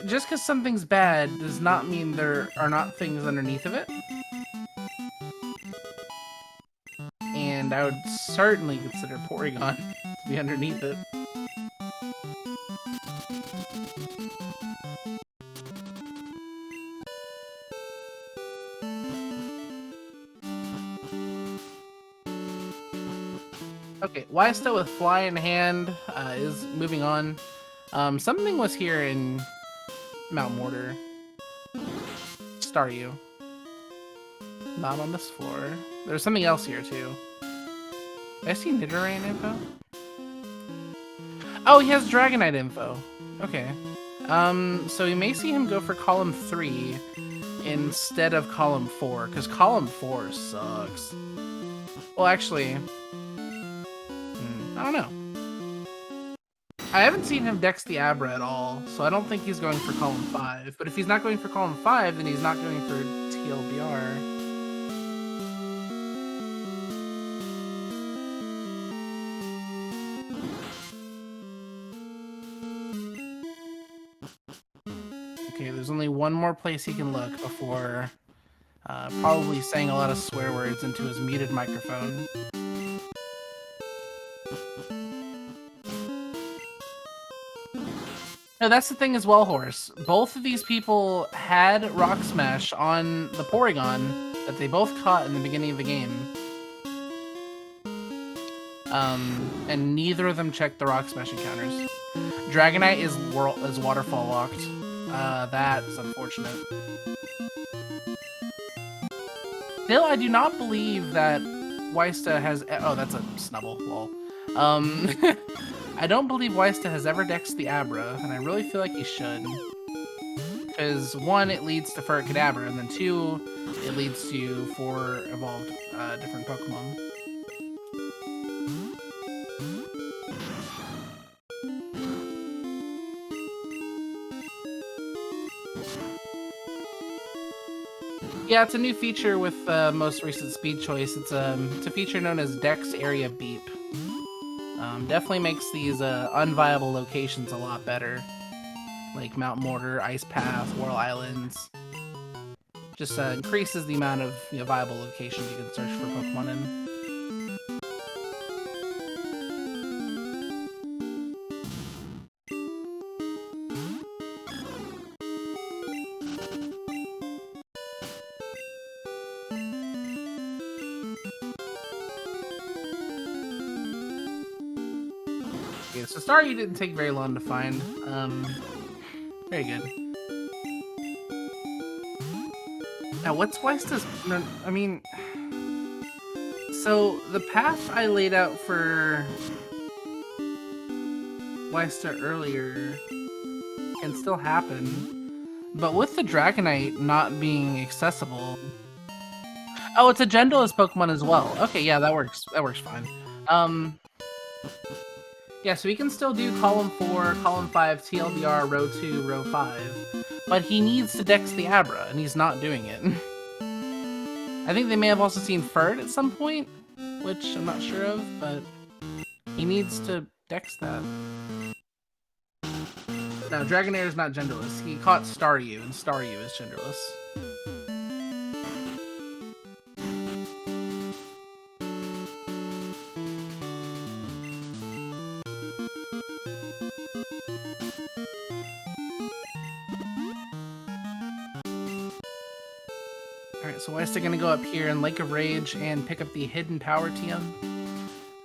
just because something's bad does not mean there are not things underneath of it. And I would certainly consider Porygon to be underneath it. Okay, Ysta with Fly in hand is moving on. Something was here in Mount Mortar. Staryu. Not on this floor. There's something else here too. Did I see Nidoran info? Oh, he has Dragonite info. Okay. So we may see him go for column 3 instead of column 4, because column 4 sucks. Well, actually, I don't know. I haven't seen him dex the Abra at all, so I don't think he's going for column 5. But if he's not going for column 5, then he's not going for TLBR. Okay, there's only one more place he can look before probably saying a lot of swear words into his muted microphone. No, that's the thing as well, Horse. Both of these people had Rock Smash on the Porygon that they both caught in the beginning of the game. And neither of them checked the Rock Smash encounters. Dragonite is waterfall locked. That is unfortunate. Still, I do not believe that Ysta has... Oh, that's a Snubble, lol. I don't believe Ysta has ever dexed the Abra, and I really feel like he should. Because 1, it leads to Furikadabra, and then 2, it leads to 4 evolved different Pokemon. Yeah, it's a new feature with most recent speed choice. It's a feature known as Dex Area Beep. Definitely makes these unviable locations a lot better, like Mount Mortar, Ice Path, Whirl Islands. Just increases the amount of viable locations you can search for Pokemon in. Okay, so Staryu didn't take very long to find. Very good. Now, what's Ysta's... I mean... So, the path I laid out for Ysta earlier can still happen, but with the Dragonite not being accessible... Oh, it's a Genderless Pokemon as well. Okay, yeah, that works. That works fine. Yeah, so he can still do column 4, column 5, TLDR, row 2, row 5, but he needs to dex the Abra, and he's not doing it. I think they may have also seen Ferd at some point, which I'm not sure of, but he needs to dex that. No, Dragonair is not genderless. He caught Staryu, and Staryu is genderless. Alright, so Ysta gonna go up here in Lake of Rage and pick up the Hidden Power TM.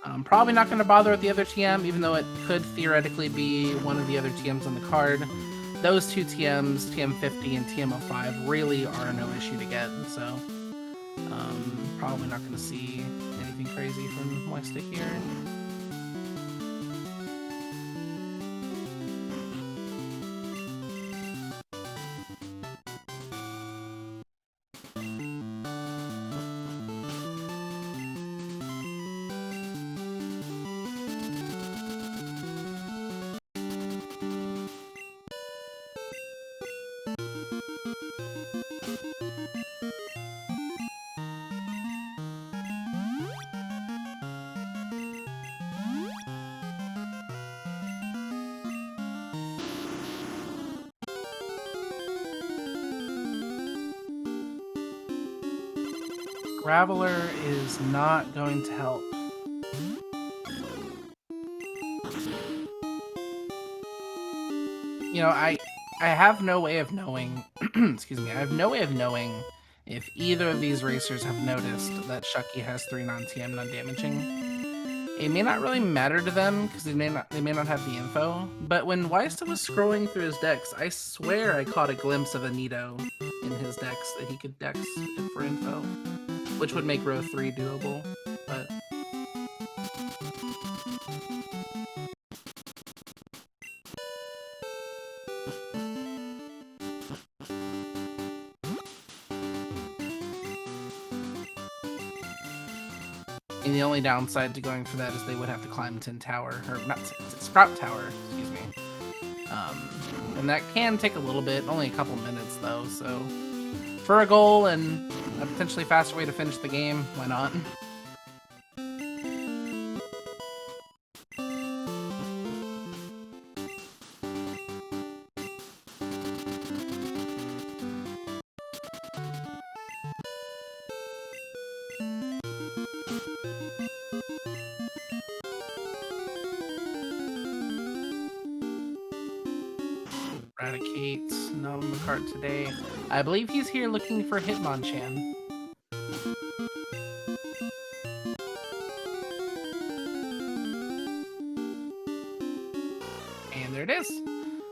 I'm probably not going to bother with the other TM, even though it could theoretically be one of the other TMs on the card. Those two TMs, TM50 and TM05, really are no issue to get, so probably not going to see anything crazy from Ysta here. Graveler is not going to help. You know, I have no way of knowing, excuse me, I have no way of knowing if either of these racers have noticed that Shucky has 3 non-TM, non-damaging. It may not really matter to them, because they may not have the info, but when Ysta was scrolling through his decks, I swear I caught a glimpse of a Nido in his decks that he could dex for info, which would make row 3 doable, but... And the only downside to going for that is they would have to climb Tin Tower, or not Sprout Tower, excuse me. And that can take a little bit, only a couple minutes though, so for a goal and a potentially faster way to finish the game, why not? Eradicate, not on the card today. I believe he's here looking for Hitmonchan. And there it is.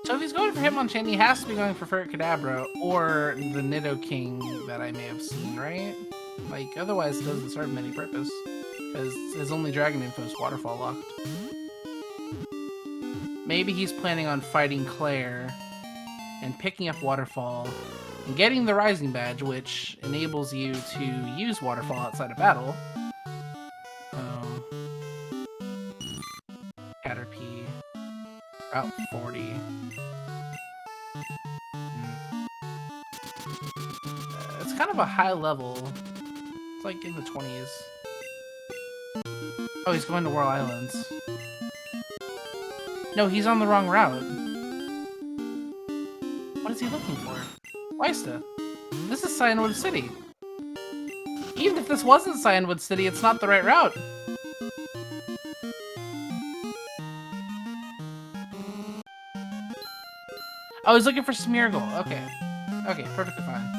So if he's going for Hitmonchan, he has to be going for Ferrocadabra or the Nidoking that I may have seen, right? Like, otherwise it doesn't serve him any purpose, because his only Dragon info is Waterfall locked. Maybe he's planning on fighting Claire and picking up Waterfall and getting the Rising Badge, which enables you to use Waterfall outside of battle. Caterpie, Route 40. It's kind of a high level. It's like in the 20s. Oh, he's going to Whirl Islands. No, he's on the wrong route. What is he looking for? Ysta. This is Cyanwood City. Even if this wasn't Cyanwood City, it's not the right route. Oh, he's looking for Smeargle. Okay. Okay, perfectly fine.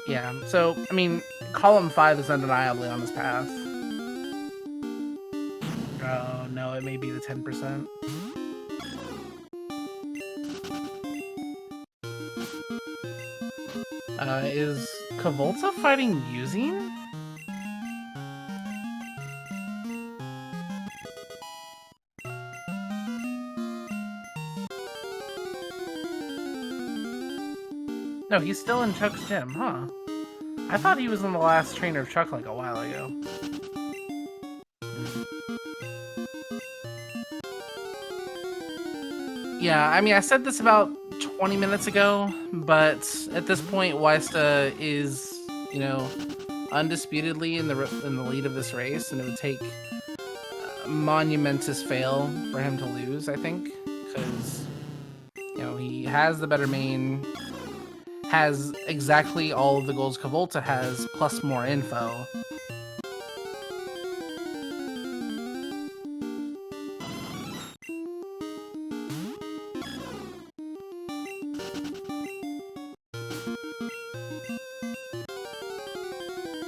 Yeah, so, I mean, column 5 is undeniably on this path. Oh, no, it may be the 10%. Is Kovolta fighting Using? No, he's still in Chuck's gym, huh? I thought he was in the last trainer of Chuck like a while ago. Yeah, I mean, I said this about 20 minutes ago, but at this point, ysta is, you know, undisputedly in the lead of this race, and it would take a monumentous fail for him to lose, I think, because, you know, he has the better main, has exactly all of the goals Kovolta has, plus more info.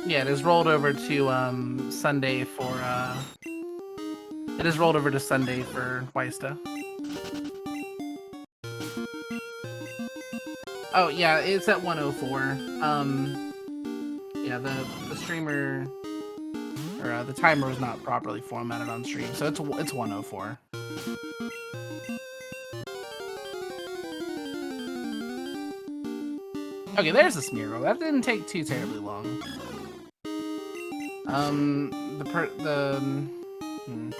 Yeah, it is rolled over to Sunday for it is rolled over to Sunday for ysta. Oh yeah, it's at 104. Yeah, the streamer or the timer was not properly formatted on stream, so it's 104. Okay, there's the smear. That didn't take too terribly long. The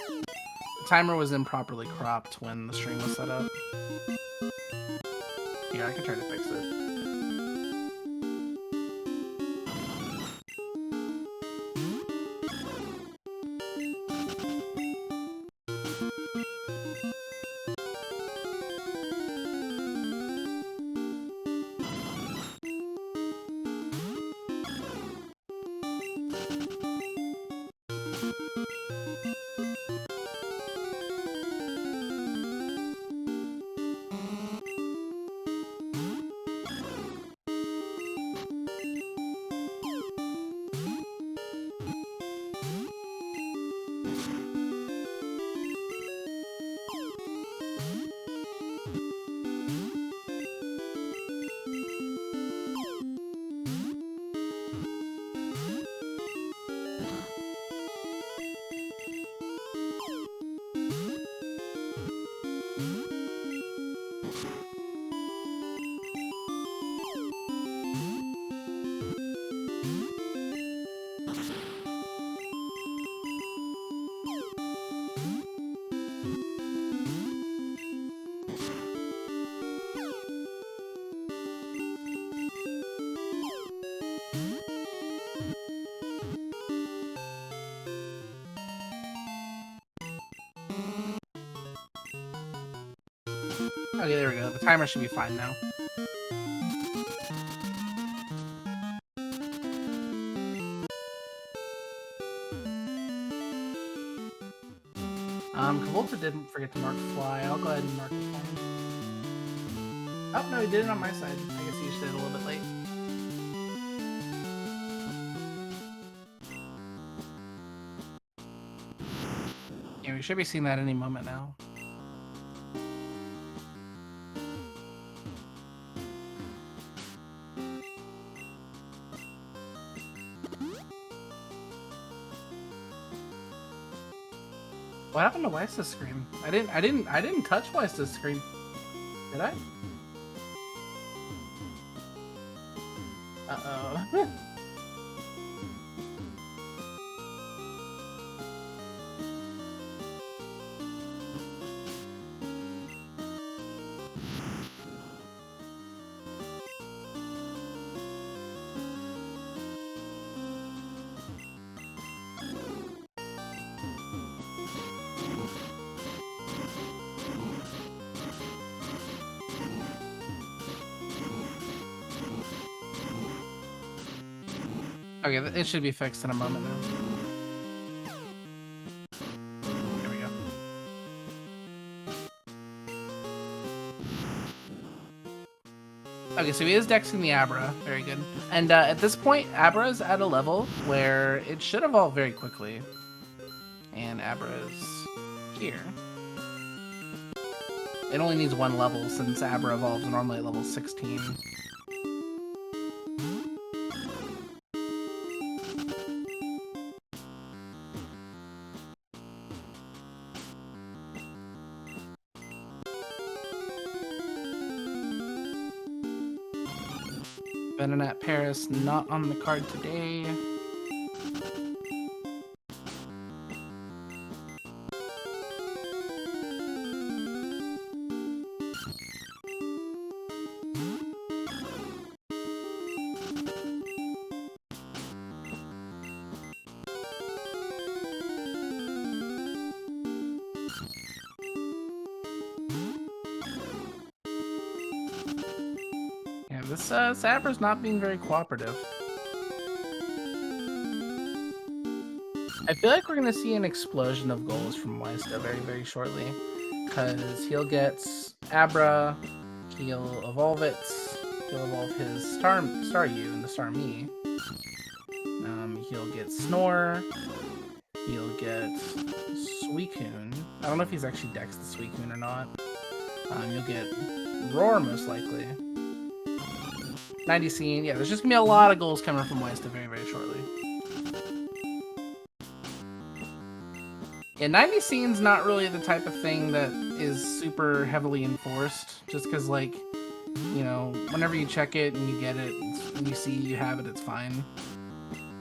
timer was improperly cropped when the stream was set up. Here, I can try to fix it. Okay, there we go. The timer should be fine now. Kovolta didn't forget to mark fly. I'll go ahead and mark it for him. Oh, no, he did it on my side. I guess he just did it a little bit late. Yeah, we should be seeing that any moment now. What happened to ysta's screen? I didn't touch ysta's screen. Did I? Uh-oh. Okay, it should be fixed in a moment now. There we go. Okay, so he is dexing the Abra. Very good. And at this point, Abra is at a level where it should evolve very quickly. And Abra is here. It only needs one level since Abra evolves normally at level 16. Venonat Paris not on the card today. This Sabra's not being very cooperative. I feel like we're gonna see an explosion of goals from ysta very, very shortly. Because he'll get Abra, he'll evolve it, he'll evolve his Staryu into Starmie. He'll get Snore, he'll get Suicune. I don't know if he's actually Dex the Suicune or not. You'll get Roar most likely. 90 Scene, yeah, there's just gonna be a lot of goals coming from ysta very, very shortly. Yeah, 90 Scene's not really the type of thing that is super heavily enforced, just because, like, you know, whenever you check it and you get it, and you see you have it, it's fine.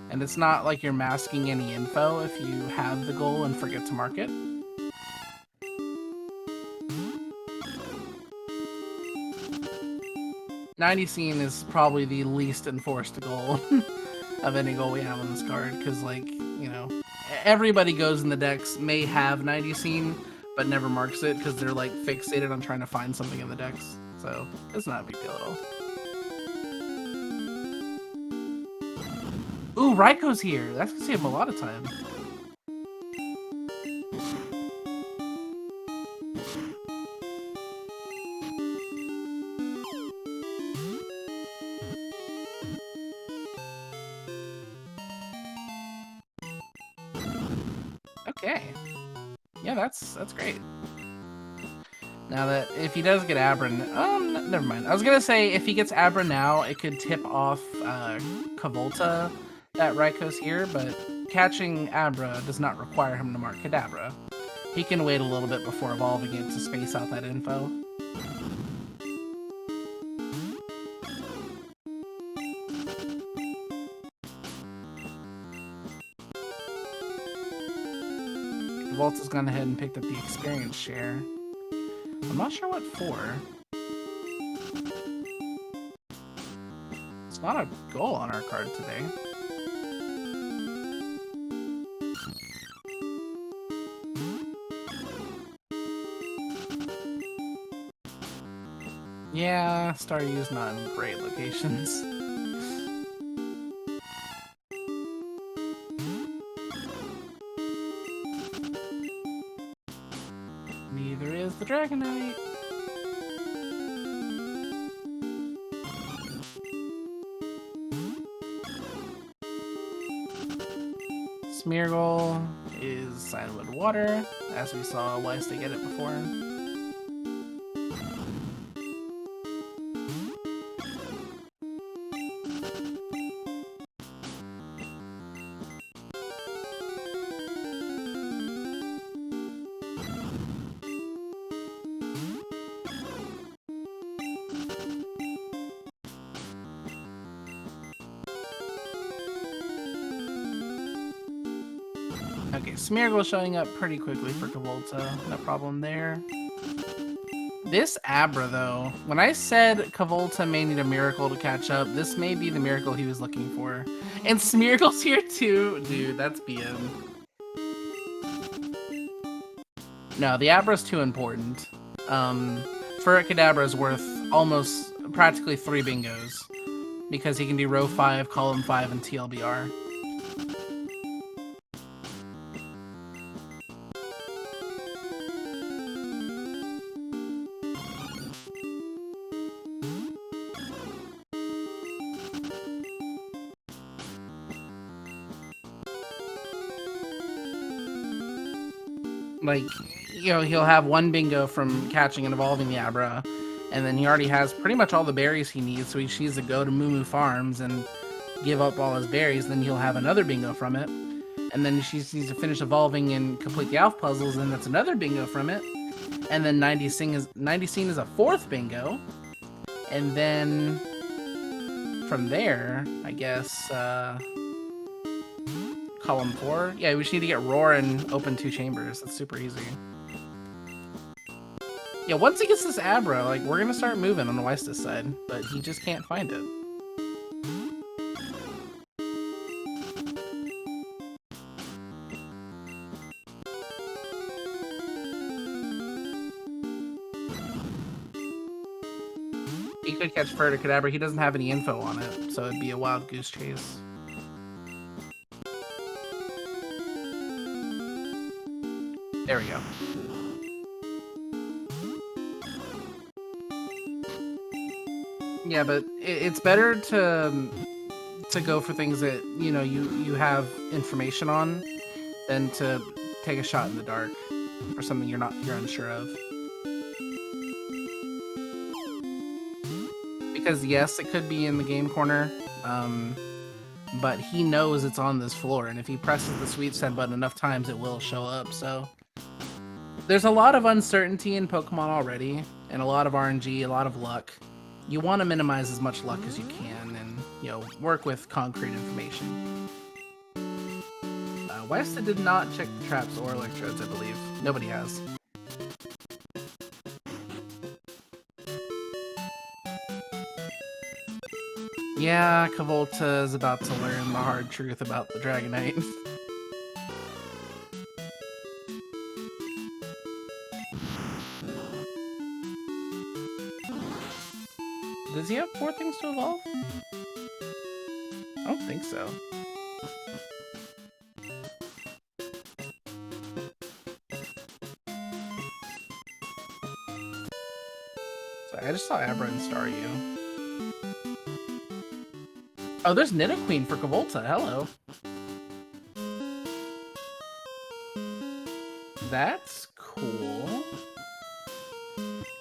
And it's not like you're masking any info if you have the goal and forget to mark it. "90 Scene is probably the least enforced goal of any goal we have on this card, because, like, you know, everybody goes in the decks may have 90 Scene, but never marks it because they're, like, fixated on trying to find something in the decks. So, it's not a big deal at all. Ooh, Raikou here! That's gonna save him a lot of time. Okay. Yeah, that's great. Now that if he does get Abra, never mind. I was gonna say if he gets Abra now, it could tip off Kovolta that Raikou's here, but catching Abra does not require him to mark Kadabra. He can wait a little bit before evolving it to space out that info. Kovolta's gone ahead and picked up the experience share. I'm not sure what for. It's not a goal on our card today. Yeah, Staryu's not in great locations. Neither is the Dragonite. Smeargle is Silentwood Water, as we saw ysta get it before. Okay, Smeargle showing up pretty quickly for Kovolta. No problem there. This Abra, though, when I said Kovolta may need a miracle to catch up, this may be the miracle he was looking for. And Smeargle's here too! Dude, that's BM. No, the Abra's too important. Ferret Kadabra is worth almost practically 3 bingos, because he can do row 5, column 5, and TLBR. Like, you know, he'll have 1 bingo from catching and evolving the Abra, and then he already has pretty much all the berries he needs, so he just needs to go to Moo Farms and give up all his berries, then he'll have another bingo from it. And then she needs to finish evolving and complete the Alpha puzzles, and that's another bingo from it. And then 90 Scene is a 4th bingo. And then from there, I guess, column 4. Yeah, we just need to get Roar and open 2 chambers. That's super easy. Yeah, once he gets this Abra, like, we're gonna start moving on the ysta side, but he just can't find it. He could catch Ferticadabra. He doesn't have any info on it, so it'd be a wild goose chase. There we go. Yeah, but it's better to go for things that you have information on than to take a shot in the dark or something you're unsure of. Because yes, it could be in the game corner, but he knows it's on this floor, and if he presses the sweet send button enough times, it will show up. So there's a lot of uncertainty in Pokemon already, and a lot of RNG, a lot of luck. You want to minimize as much luck as you can, and work with concrete information. Westa did not check the traps or electrodes, I believe. Nobody has. Yeah, Kovolta is about to learn the hard truth about the Dragonite. Does he have 4 things to evolve? I don't think so. Sorry, I just saw Abra and Staryu. Oh, there's Nidoqueen for Kovolta. Hello. That's cool.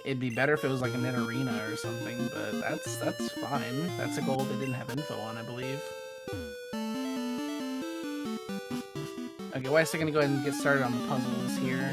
It'd be better if it was like a Nidorina or something, but that's fine. That's a goal they didn't have info on, I believe. Okay, why is it gonna go ahead and get started on the puzzles here?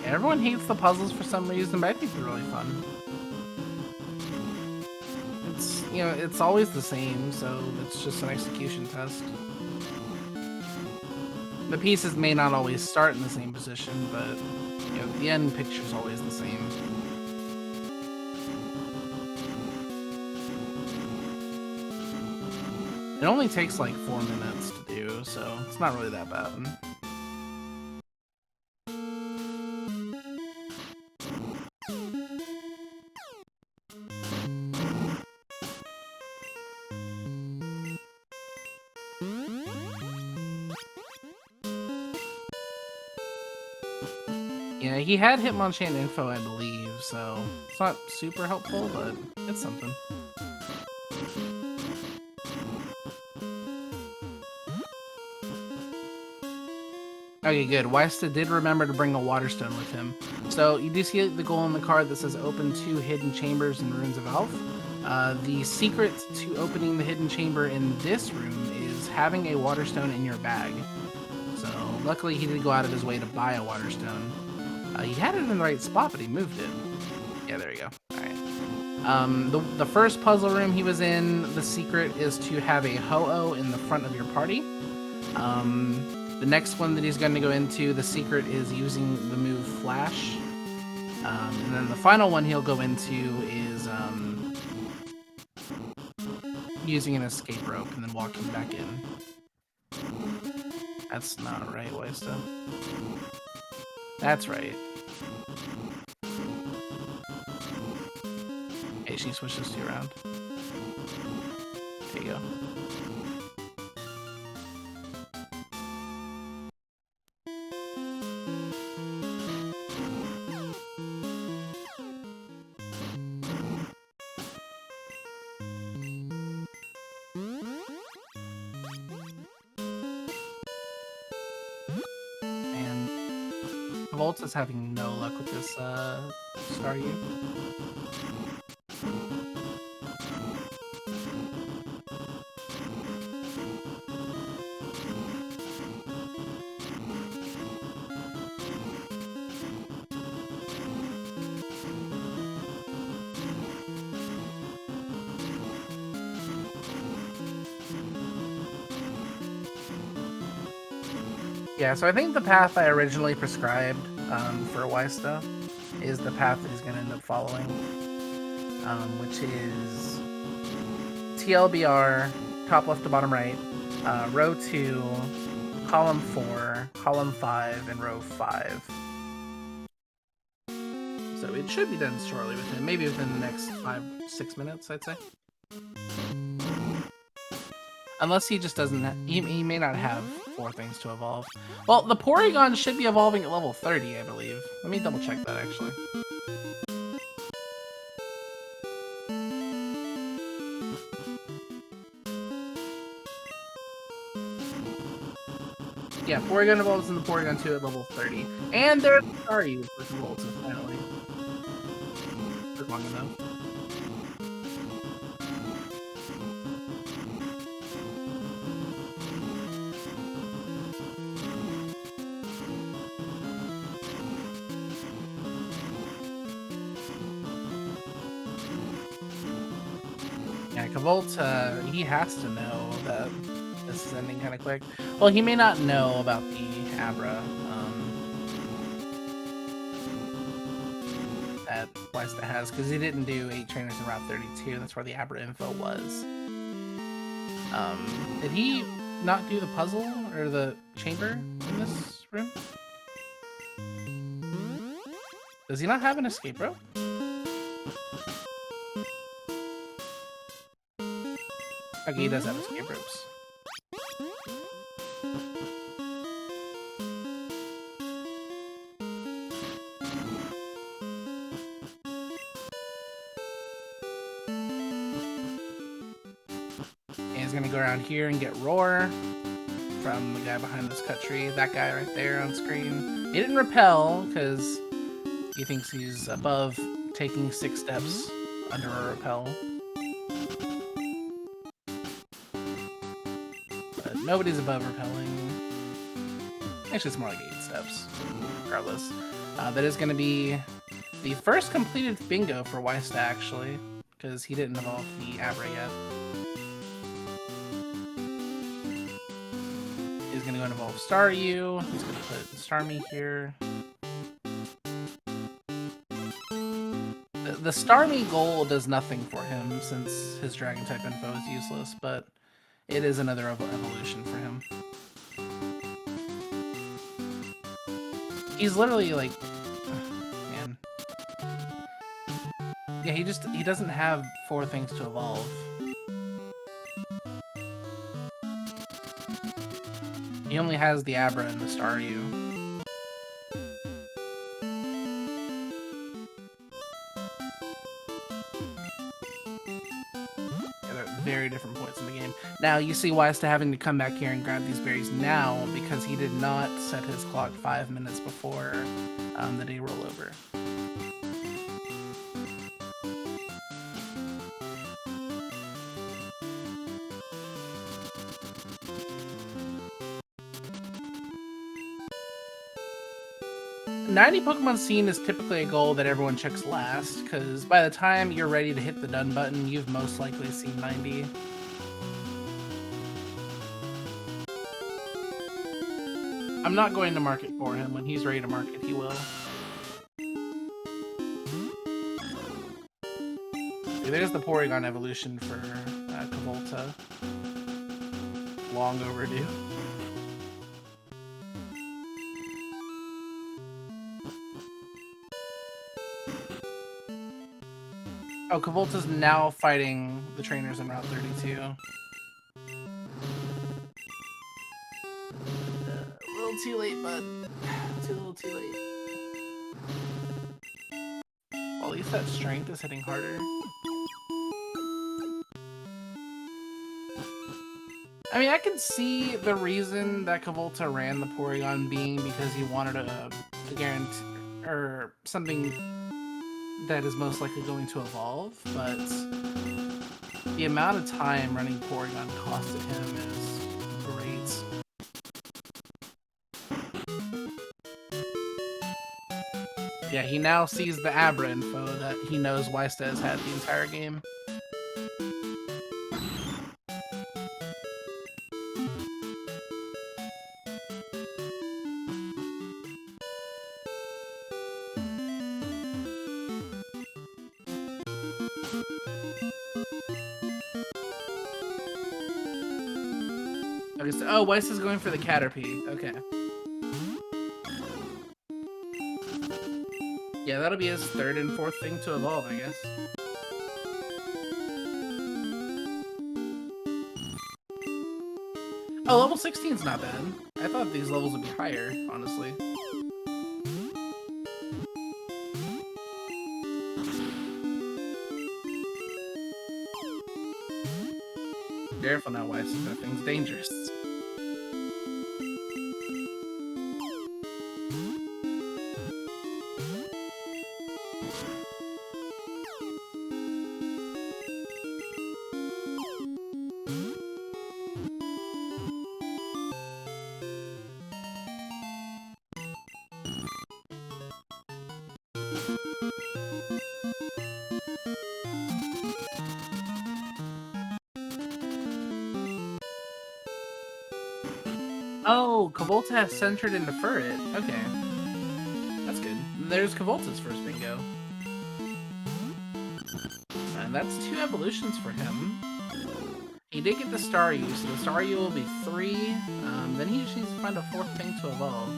Everyone hates the puzzles for some reason, but I think they're really fun. It's, it's always the same, so it's just an execution test. The pieces may not always start in the same position, but, the end picture's always the same. It only takes like 4 minutes to do, so it's not really that bad. Yeah, he had Hitmonchan info, I believe, so it's not super helpful, but it's something. Okay, good. Westa did remember to bring a Water Stone with him. So you do see the goal on the card that says open 2 hidden chambers in Ruins of Alph. The secret to opening the hidden chamber in this room is having a Water Stone in your bag. So luckily he did go out of his way to buy a Water Stone. He had it in the right spot, but he moved it. Yeah, there you go. Alright. The first puzzle room he was in, the secret is to have a Ho-Oh in the front of your party. The next one that he's going to go into, the secret is using the move Flash. And then the final one he'll go into is using an escape rope and then walking back in. That's not right, Westa. That's right. Hey, she switches to around. There you go. Volta's having no luck with this Staryu. Yeah, so I think the path I originally prescribed for ysta is the path that he's going to end up following, which is TLBR, top left to bottom right, row 2, column 4, column 5, and row 5. So it should be done shortly with him, maybe within the next 5-6 minutes, I'd say. Unless he just doesn't, he may not have 4 things to evolve. Well, the Porygon should be evolving at level 30, I believe. Let me double check that, actually. Yeah, Porygon evolves in the Porygon 2 at level 30. And there's Staryu for Kovolta, finally. Took long enough. Yeah, Kovolta, he has to know that this is ending kind of quick. Well, he may not know about the Abra that ysta has, because he didn't do 8 trainers in Route 32. That's where the Abra info was. Did he not do the puzzle or the chamber in this room? Does he not have an escape rope? Okay, he does have escape ropes. And he's gonna go around here and get Roar from the guy behind this cut tree. That guy right there on screen. He didn't repel because he thinks he's above taking 6 steps under a repel. But nobody's above repelling. Actually, it's more like 8 steps, regardless. That is going to be the first completed bingo for ysta, actually, because he didn't evolve the Abra yet. He's going to go and evolve Staryu. He's going to put Starmie here. The Starmie goal does nothing for him since his Dragon type info is useless, but it is another evolution for him. He's literally like, man. Yeah, he doesn't have 4 things to evolve. He only has the Abra and the Staryu. Very different points in the game. Now, you see ysta having to come back here and grab these berries now because he did not set his clock 5 minutes before the day rollover. The 90 Pokemon scene is typically a goal that everyone checks last, because by the time you're ready to hit the done button, you've most likely seen 90. I'm not going to market for him. When he's ready to market, he will. There's the Porygon evolution for Kovolta. Long overdue. Oh, Kovolta's now fighting the trainers in Route 32. A little too late, bud. Too little too late. Well, at least that strength is hitting harder. I mean, I can see the reason that Kovolta ran the Porygon being because he wanted a guarantee, or something that is most likely going to evolve, but the amount of time running Porygon costed him is great. Yeah, he now sees the Abra info that he knows ysta has had the entire game. focused. Oh, Weiss is going for the Caterpie. Okay. Yeah, that'll be his third and fourth thing to evolve, I guess. Oh, level 16's not bad. I thought these levels would be higher, honestly. Careful now, Weiss. That thing's dangerous. Oh, Kovolta has centered into Furret. Okay. That's good. There's Kovolta's first bingo. And that's 2 evolutions for him. He did get the Staryu, so the Staryu will be 3. Then he just needs to find a 4th thing to evolve.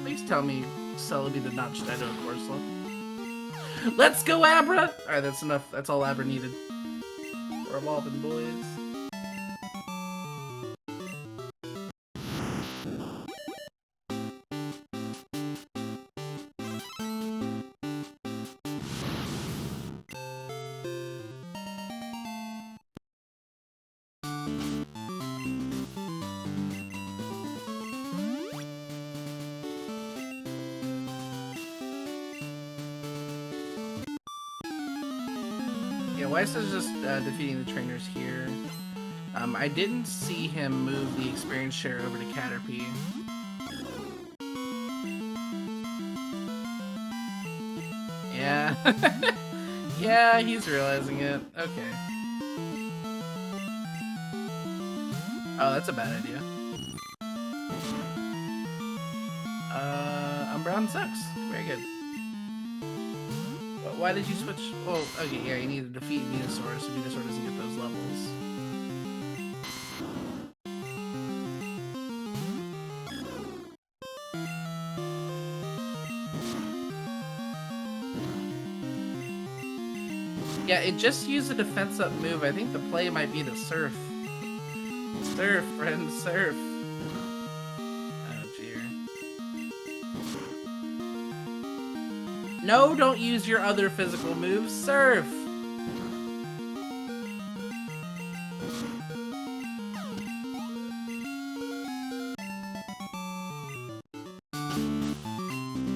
Please tell me Celebi did not Shadow Corsola. Let's go, Abra! Alright, that's enough. That's all Abra needed. We're evolving, boys. Yeah, Weiss is just defeating the trainers here. I didn't see him move the experience share over to Caterpie. Yeah. Yeah, he's realizing it. Okay. Oh, that's a bad idea. Umbreon sucks. Very good. Why did you switch? Oh, okay, yeah, you need to defeat Venusaur, so Venusaur doesn't get those levels. Yeah, it just used a defense up move. I think the play might be to Surf. Surf, friend, Surf. No, don't use your other physical moves. Surf!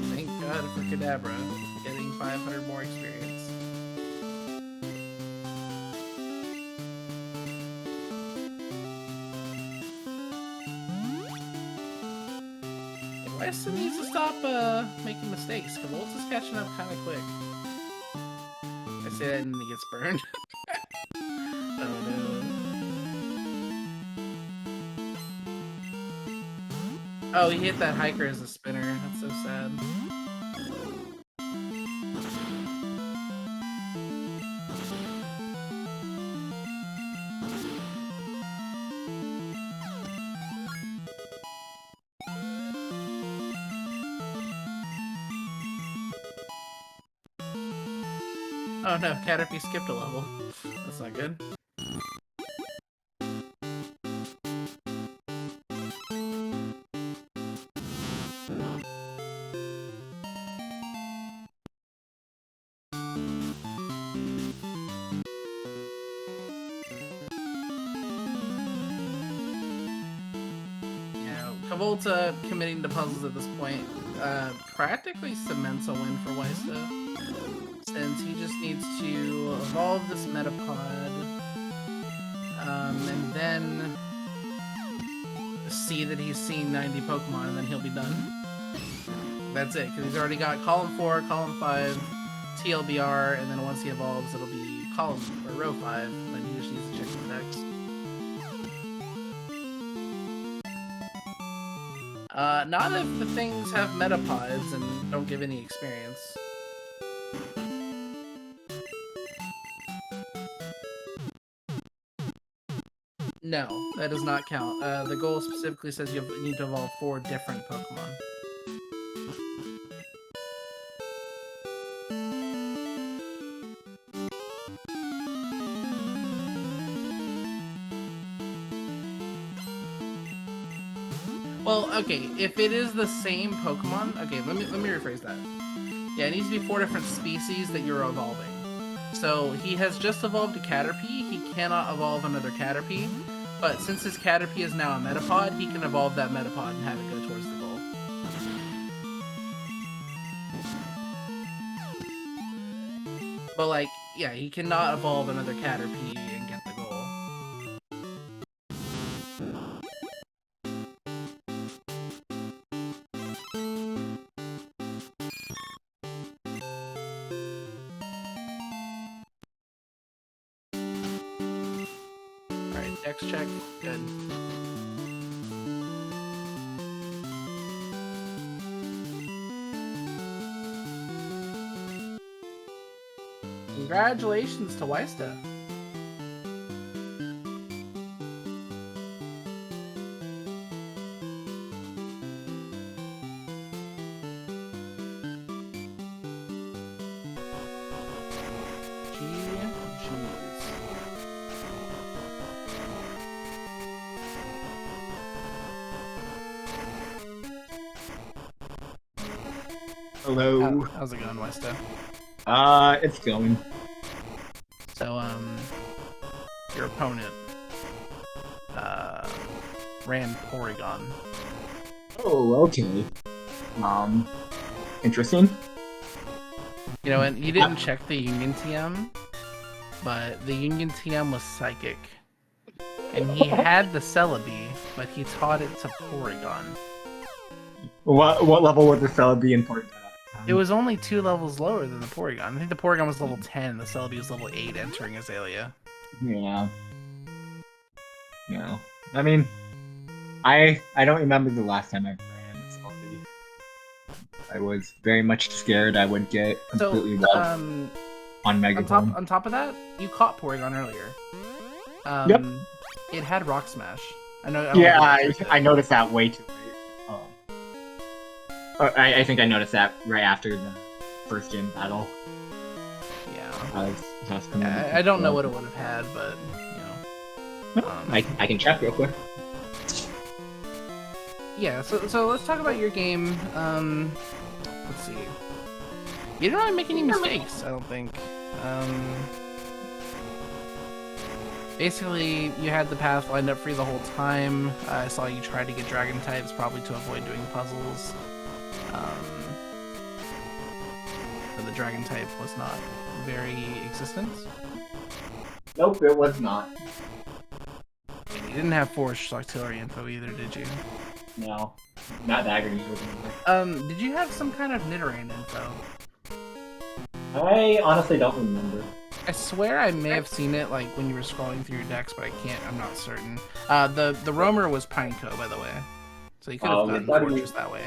Thank God for Kadabra getting 500 more experience. Weiss needs to stop making mistakes. Kovolta's catching up kind of quick. I say that and he gets burned. Oh no. Oh, he hit that hiker as a spinner. That's so sad. Oh no, Caterpie skipped a level. That's not good. Yeah, Kovolta committing to puzzles at this point practically cements a win for Weiss though. Since he just needs to evolve this Metapod, and then see that he's seen 90 Pokemon, and then he'll be done. That's it, because he's already got Column 4, Column 5, TLBR, and then once he evolves, it'll be Column or Row 5. Then he just needs to check his decks. Not if the things have Metapods and don't give any experience. No, that does not count. The goal specifically says you need to evolve 4 different Pokemon. Well, okay, if it is the same Pokemon, okay, let me rephrase that. Yeah, it needs to be 4 different species that you're evolving. So he has just evolved a Caterpie. He cannot evolve another Caterpie, but since his Caterpie is now a Metapod, he can evolve that Metapod and have it go towards the goal. But like, yeah, he cannot evolve another Caterpie and get the goal. Alright, dex check, good. Congratulations to ysta. Hello. How's it going, ysta? It's going. So, your opponent, ran Porygon. Oh, okay. Interesting. You know, and he didn't check the Union TM, but the Union TM was Psychic. And he had the Celebi, but he taught it to Porygon. What level would the Celebi in Porygon? It was only 2 levels lower than the Porygon. I think the Porygon was level 10, the Celebi was level 8 entering Azalea. Yeah. Yeah. I mean, I don't remember the last time I ran Celebi. I was very much scared I would get completely on Mega Bomb. On top of that, you caught Porygon earlier. Yep. It had Rock Smash. I know. I noticed that way too late. I think I noticed that right after the first gym battle. Yeah. I don't know what it would have had, but you know. I can check real quick. Yeah. So let's talk about your game. Let's see. You didn't really make any mistakes, I don't think. Basically, you had the path lined up for you the whole time. I saw you try to get Dragon types, probably to avoid doing puzzles. But the Dragon type was not very existent. Nope, it was not. And you didn't have Forged Artillery info either, did you? No, not Dagger. Did you have some kind of Nidoran info? I honestly don't remember. I swear I may have seen it like when you were scrolling through your decks, but I'm not certain. The roamer was Pineco, by the way. So you could have gotten Fortress that way.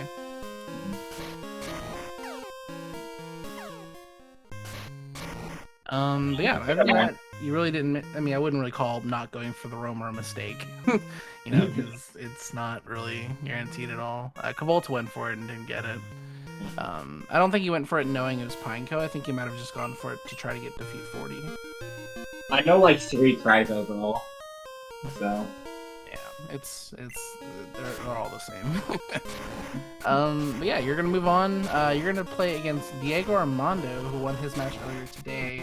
But yeah, other than that, you really didn't. I mean, I wouldn't really call not going for the roamer a mistake, you know, because it's not really guaranteed at all. Kovolta went for it and didn't get it. I don't think he went for it knowing it was Pineco. I think he might have just gone for it to try to get defeat 40. I know like 3 tries overall, so yeah, they're all the same. But yeah, you're gonna move on. You're gonna play against Diego Armando, who won his match earlier today.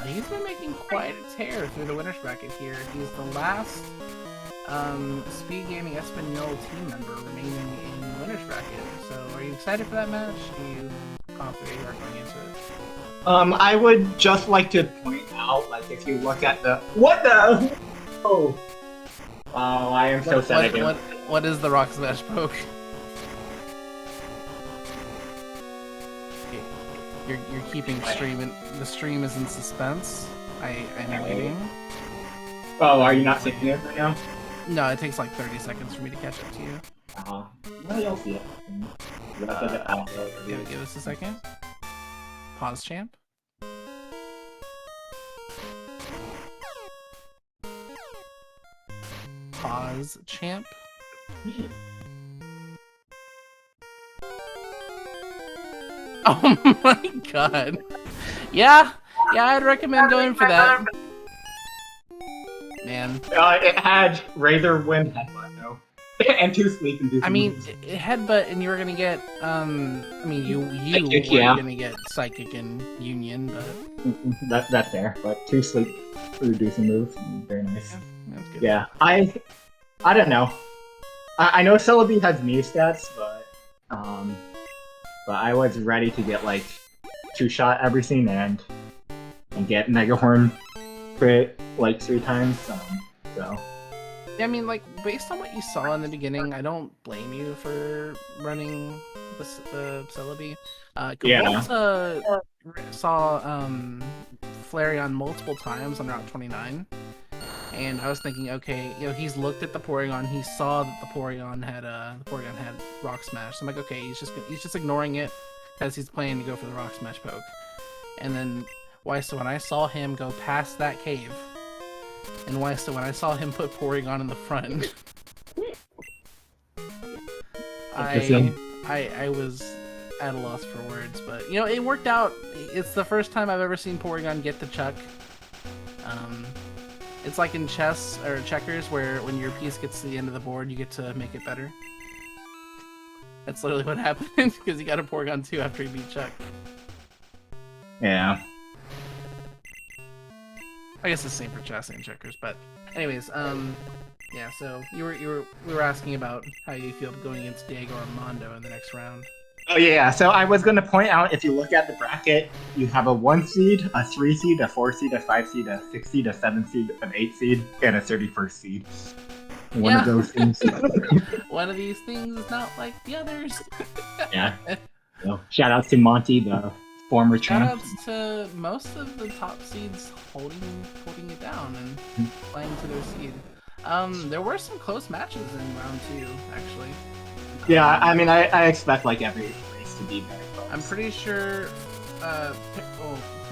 He's been making quite a tear through the winners bracket here. He's the last SpeedGaming Espanol team member remaining in the winners bracket. So, are you excited for that match? Are you confident you are going into it? I would just like to point out, like, if you look at the Oh. Wow, I am so sad again. What is the Rock Smash poke? You're keeping the stream is in suspense. I'm waiting. Oh, are you not seeing it right now? No, it takes like 30 seconds for me to catch up to you. Well, you'll see it. Give us a second. Pause, champ. Pause, champ. Oh my god. Yeah, I'd recommend going for that. Man. It had Razor Wind Headbutt, though. And 2 sleep and 2 I mean, Headbutt, and you were gonna get, you were gonna get Psychic and Union, but... That's fair, but 2 sleep reducing moves, very nice. Yeah, that's good. Yeah, I don't know. I know Celebi has new stats, but I was ready to get, like, 2-shot everything and get Mega Horn crit, like, 3 times, so... Yeah, I mean, like, based on what you saw in the beginning, I don't blame you for running the Celebi. Kovolta saw Flareon multiple times on Route 29, and I was thinking, okay, he's looked at the Porygon, he saw that the Porygon had Rock Smash. So I'm like, okay, he's just ignoring it because he's planning to go for the Rock Smash poke. And then so when I saw him go past that cave, and so when I saw him put Porygon in the front, I was at a loss for words, but it worked out. It's the first time I've ever seen Porygon get to Chuck. It's like in chess or checkers, where when your piece gets to the end of the board, you get to make it better. That's literally what happened, because he got a Porygon 2 after he beat Chuck. Yeah. I guess it's the same for chess and checkers, but anyways, yeah. So we were asking about how you feel going against Diego Armando in the next round. Oh yeah. So I was going to point out, if you look at the bracket, you have a 1 seed, a 3 seed, a 4 seed, a 5 seed, a 6 seed, a 7 seed, an 8 seed, and a 31st seed. One of those things. One of these things is not like the others. Yeah. So, shout out to Monty, the former champ. Shoutouts to most of the top seeds holding it down and playing to their seed. There were some close matches in round 2, actually. Yeah, I mean, I expect like every race to be very close. I'm pretty sure. That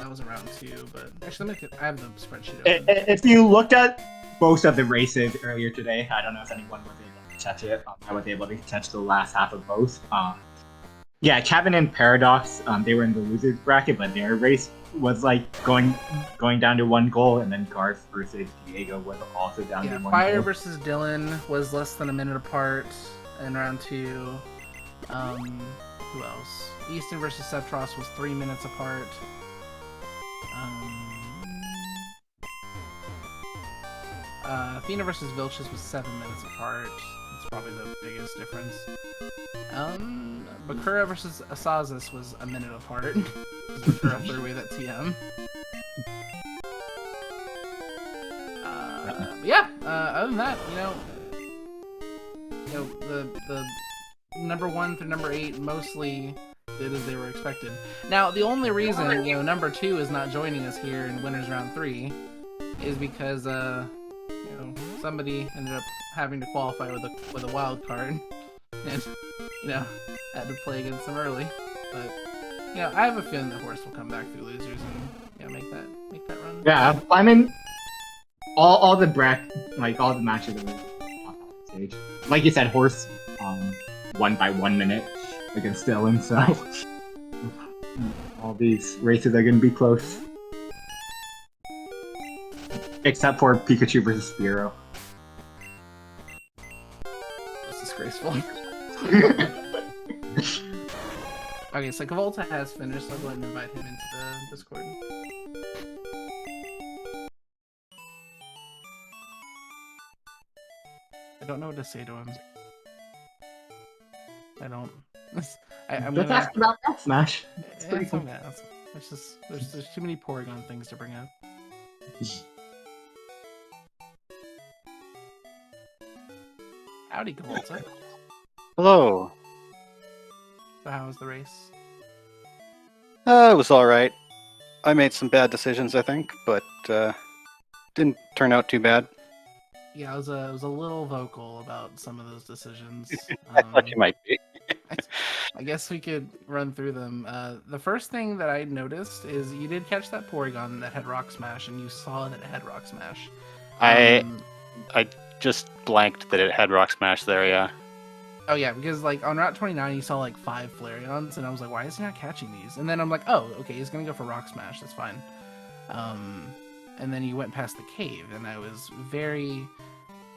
was a round 2, but actually, I have the spreadsheet open. If you looked at both of the races earlier today, I don't know if anyone was able to catch it. I was able to catch the last half of both. Yeah, Kevin and Paradox, they were in the losers bracket, but their race was like going down to 1 goal, and then Garth versus Diego was also down to 1 Fire goal. versus Dylan was less than a minute apart in round 2. Who else? Easton versus Septros was 3 minutes apart. Athena versus Vilches was 7 minutes apart. That's probably the biggest difference. Bakura versus Asazis was a minute apart. Bakura threw away that TM. Other than that, the number 1 through number 8 mostly did as they were expected. Now, the only reason number 2 is not joining us here in winners round 3 is because somebody ended up having to qualify with a wild card, and had to play against them early. But I have a feeling the horse will come back through losers and make that run. Yeah, I mean, all the all the matches that were on that stage. Like you said, horse won by 1 minute against Dylan, so all these races are gonna be close. Except for Pikachu versus Spearow. That's disgraceful. Okay, so Kovolta has finished, so I'll go ahead and invite him into the Discord. I don't know what to say to him. I don't. I'm Let's ask about that Smash. It's pretty cool. There's too many Porygon things to bring up. Howdy, Kovolta. Hello. So how was the race? It was all right. I made some bad decisions, I think, but didn't turn out too bad. Yeah, I was a little vocal about some of those decisions. I thought you might be. I guess we could run through them. The first thing that I noticed is you did catch that Porygon that had Rock Smash, and you saw that it had Rock Smash. I just blanked that it had Rock Smash there, yeah. Oh yeah, because like on Route 29 you saw like 5 Flareons, and I was like, why is he not catching these? And then I'm like, oh, okay, he's gonna go for Rock Smash, that's fine. And then you went past the cave, and I was very,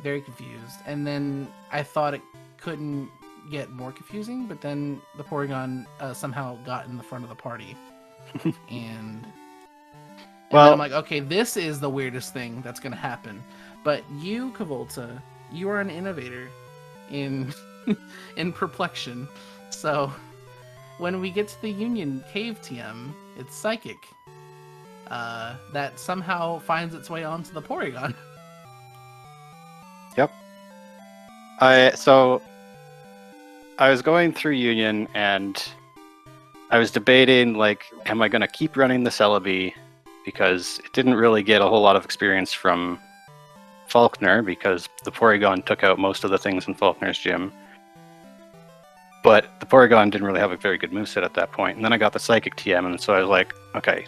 very confused. And then I thought it couldn't get more confusing, but then the Porygon somehow got in the front of the party. and Well, then I'm like, okay, this is the weirdest thing that's gonna happen. But you, Kovolta, you are an innovator in in Perplexion. So when we get to the Union Cave TM, it's Psychic. That somehow finds its way onto the Porygon. Yep. I was going through Union and I was debating, like, am I going to keep running the Celebi because it didn't really get a whole lot of experience from Faulkner because the Porygon took out most of the things in Faulkner's gym. But the Porygon didn't really have a very good moveset at that point. And then I got the Psychic TM, and so I was like, okay,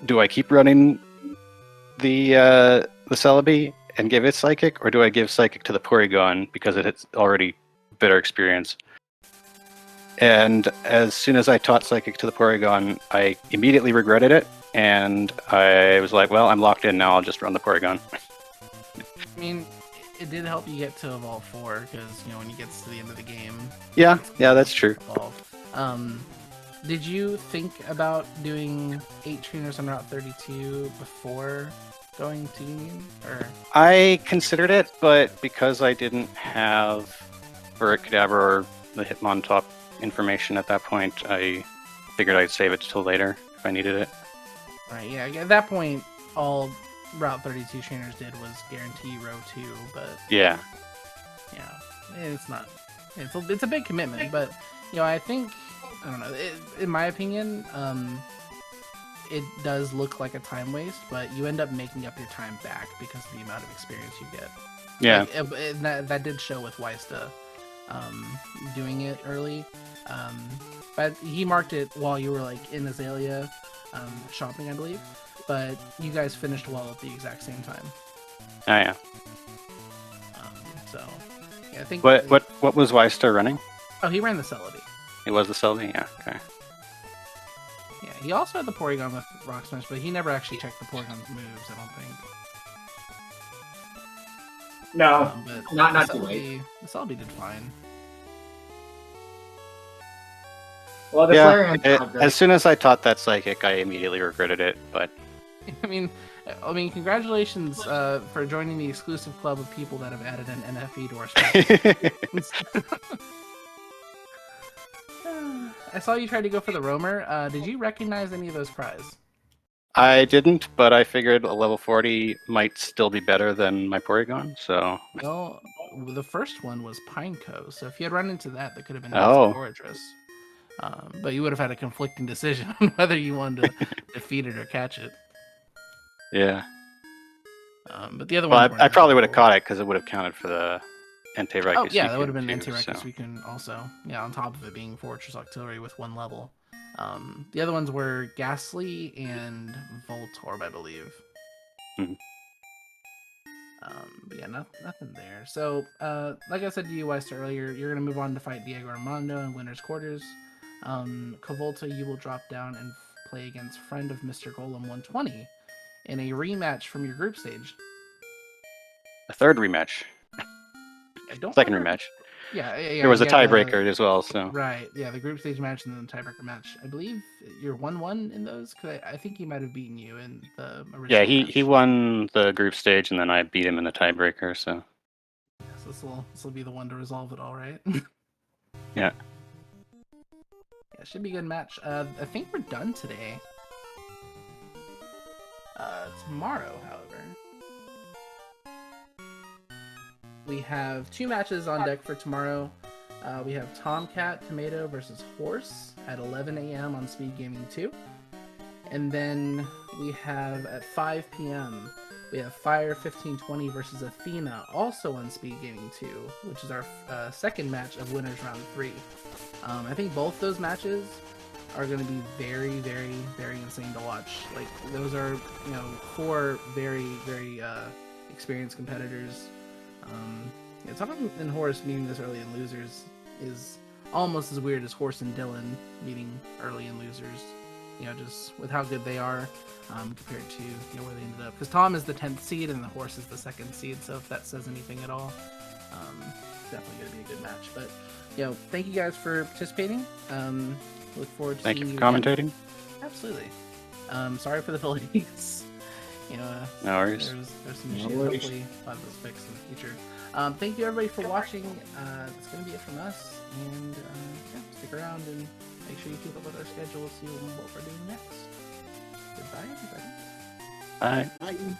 do I keep running the Celebi and give it Psychic, or do I give Psychic to the Porygon because it's already better experience? And as soon as I taught Psychic to the Porygon, I immediately regretted it, and I was like, well, I'm locked in now, I'll just run the Porygon. I mean, it did help you get to Evolve 4, because, you know, when you get to the end of the game... Yeah, that's true. Evolve. Did you think about doing 8 trainers on Route 32 before going to Union? Or... I considered it, but because I didn't have Cadaver or the Hitmontop information at that point, I figured I'd save it till later if I needed it. Right, yeah, at that point, all Route 32 trainers did was guarantee row 2, but... Yeah. Yeah, it's not... It's a big commitment, but, you know, I think... I don't know, in my opinion, it does look like a time waste, but you end up making up your time back because of the amount of experience you get. Yeah. Like, that did show with Ysta doing it early. But he marked it while you were like in Azalea shopping, I believe. But you guys finished well at the exact same time. Oh yeah. So yeah, I think. What was Ysta running? Oh, he ran the Celebi. It was the Celebi, yeah. Okay. Yeah, he also had the Porygon with Rock Smash, but he never actually checked the Porygon's moves, I don't think. No, But not the too late. The Celebi did fine. Well, the Yeah, Flareon as soon as I taught that Psychic, I immediately regretted it, but... I mean, congratulations for joining the exclusive club of people that have added an NFE to our strategy. I saw you try to go for the Roamer. Did you recognize any of those cries? I didn't, but I figured a level 40 might still be better than my Porygon, so... Well, the first one was Pineco, so if you had run into that, that could have been Oh. Fortress. But you would have had a conflicting decision on whether you wanted to defeat it or catch it. Yeah. But the other Well, one, I probably would have caught it because it would have counted for the Entei Raikou. Oh yeah, that would have been too, Entei Raikou so. Suicune also. Yeah, on top of it being Fortress Octillery with 1 level. The other ones were Ghastly and Voltorb, I believe. Mm-hmm. But yeah, nothing there. So, like I said to you, Weister, earlier, you're going to move on to fight Diego Armando in Winner's Quarters. Kovolta, you will drop down and play against Friend of Mr. Golem 120 in a rematch from your group stage. A third rematch. Second rematch. Yeah. There was a tiebreaker as well, so... Right, yeah, the group stage match and then the tiebreaker match. I believe you're 1-1 in those, because I think he might have beaten you in the original Yeah, match. he won the group stage, and then I beat him in the tiebreaker, so... So this will be the one to resolve it all, right? Yeah. Yeah, should be a good match. I think we're done today. Tomorrow, however. we have 2 matches on deck for tomorrow. We have Tomcat Tomato versus Horse at 11 a.m. on SpeedGaming 2. And then we have at 5 p.m. we have Fire 1520 versus Athena, also on SpeedGaming 2, which is our second match of Winners Round 3. I think both those matches are going to be very, very, very insane to watch. Like, those are, you know, 4 very, very experienced competitors. Tom and Horse meeting this early in Losers is almost as weird as Horse and Dylan meeting early in Losers. You know, just with how good they are compared to, you know, where they ended up. Because Tom is the 10th seed and the Horse is the 2nd seed, so if that says anything at all, definitely going to be a good match. But, you know, thank you guys for participating. Look forward to Thank seeing you you for commentating. again. Absolutely. Sorry for the delays. You know, No worries. there's some issues. Hopefully, a lot of those fixed in the future. Thank you everybody for watching. That's going to be it from us. And yeah, stick around and make sure you keep up with our schedule to see what we're doing next. Goodbye, everybody. Bye. Bye.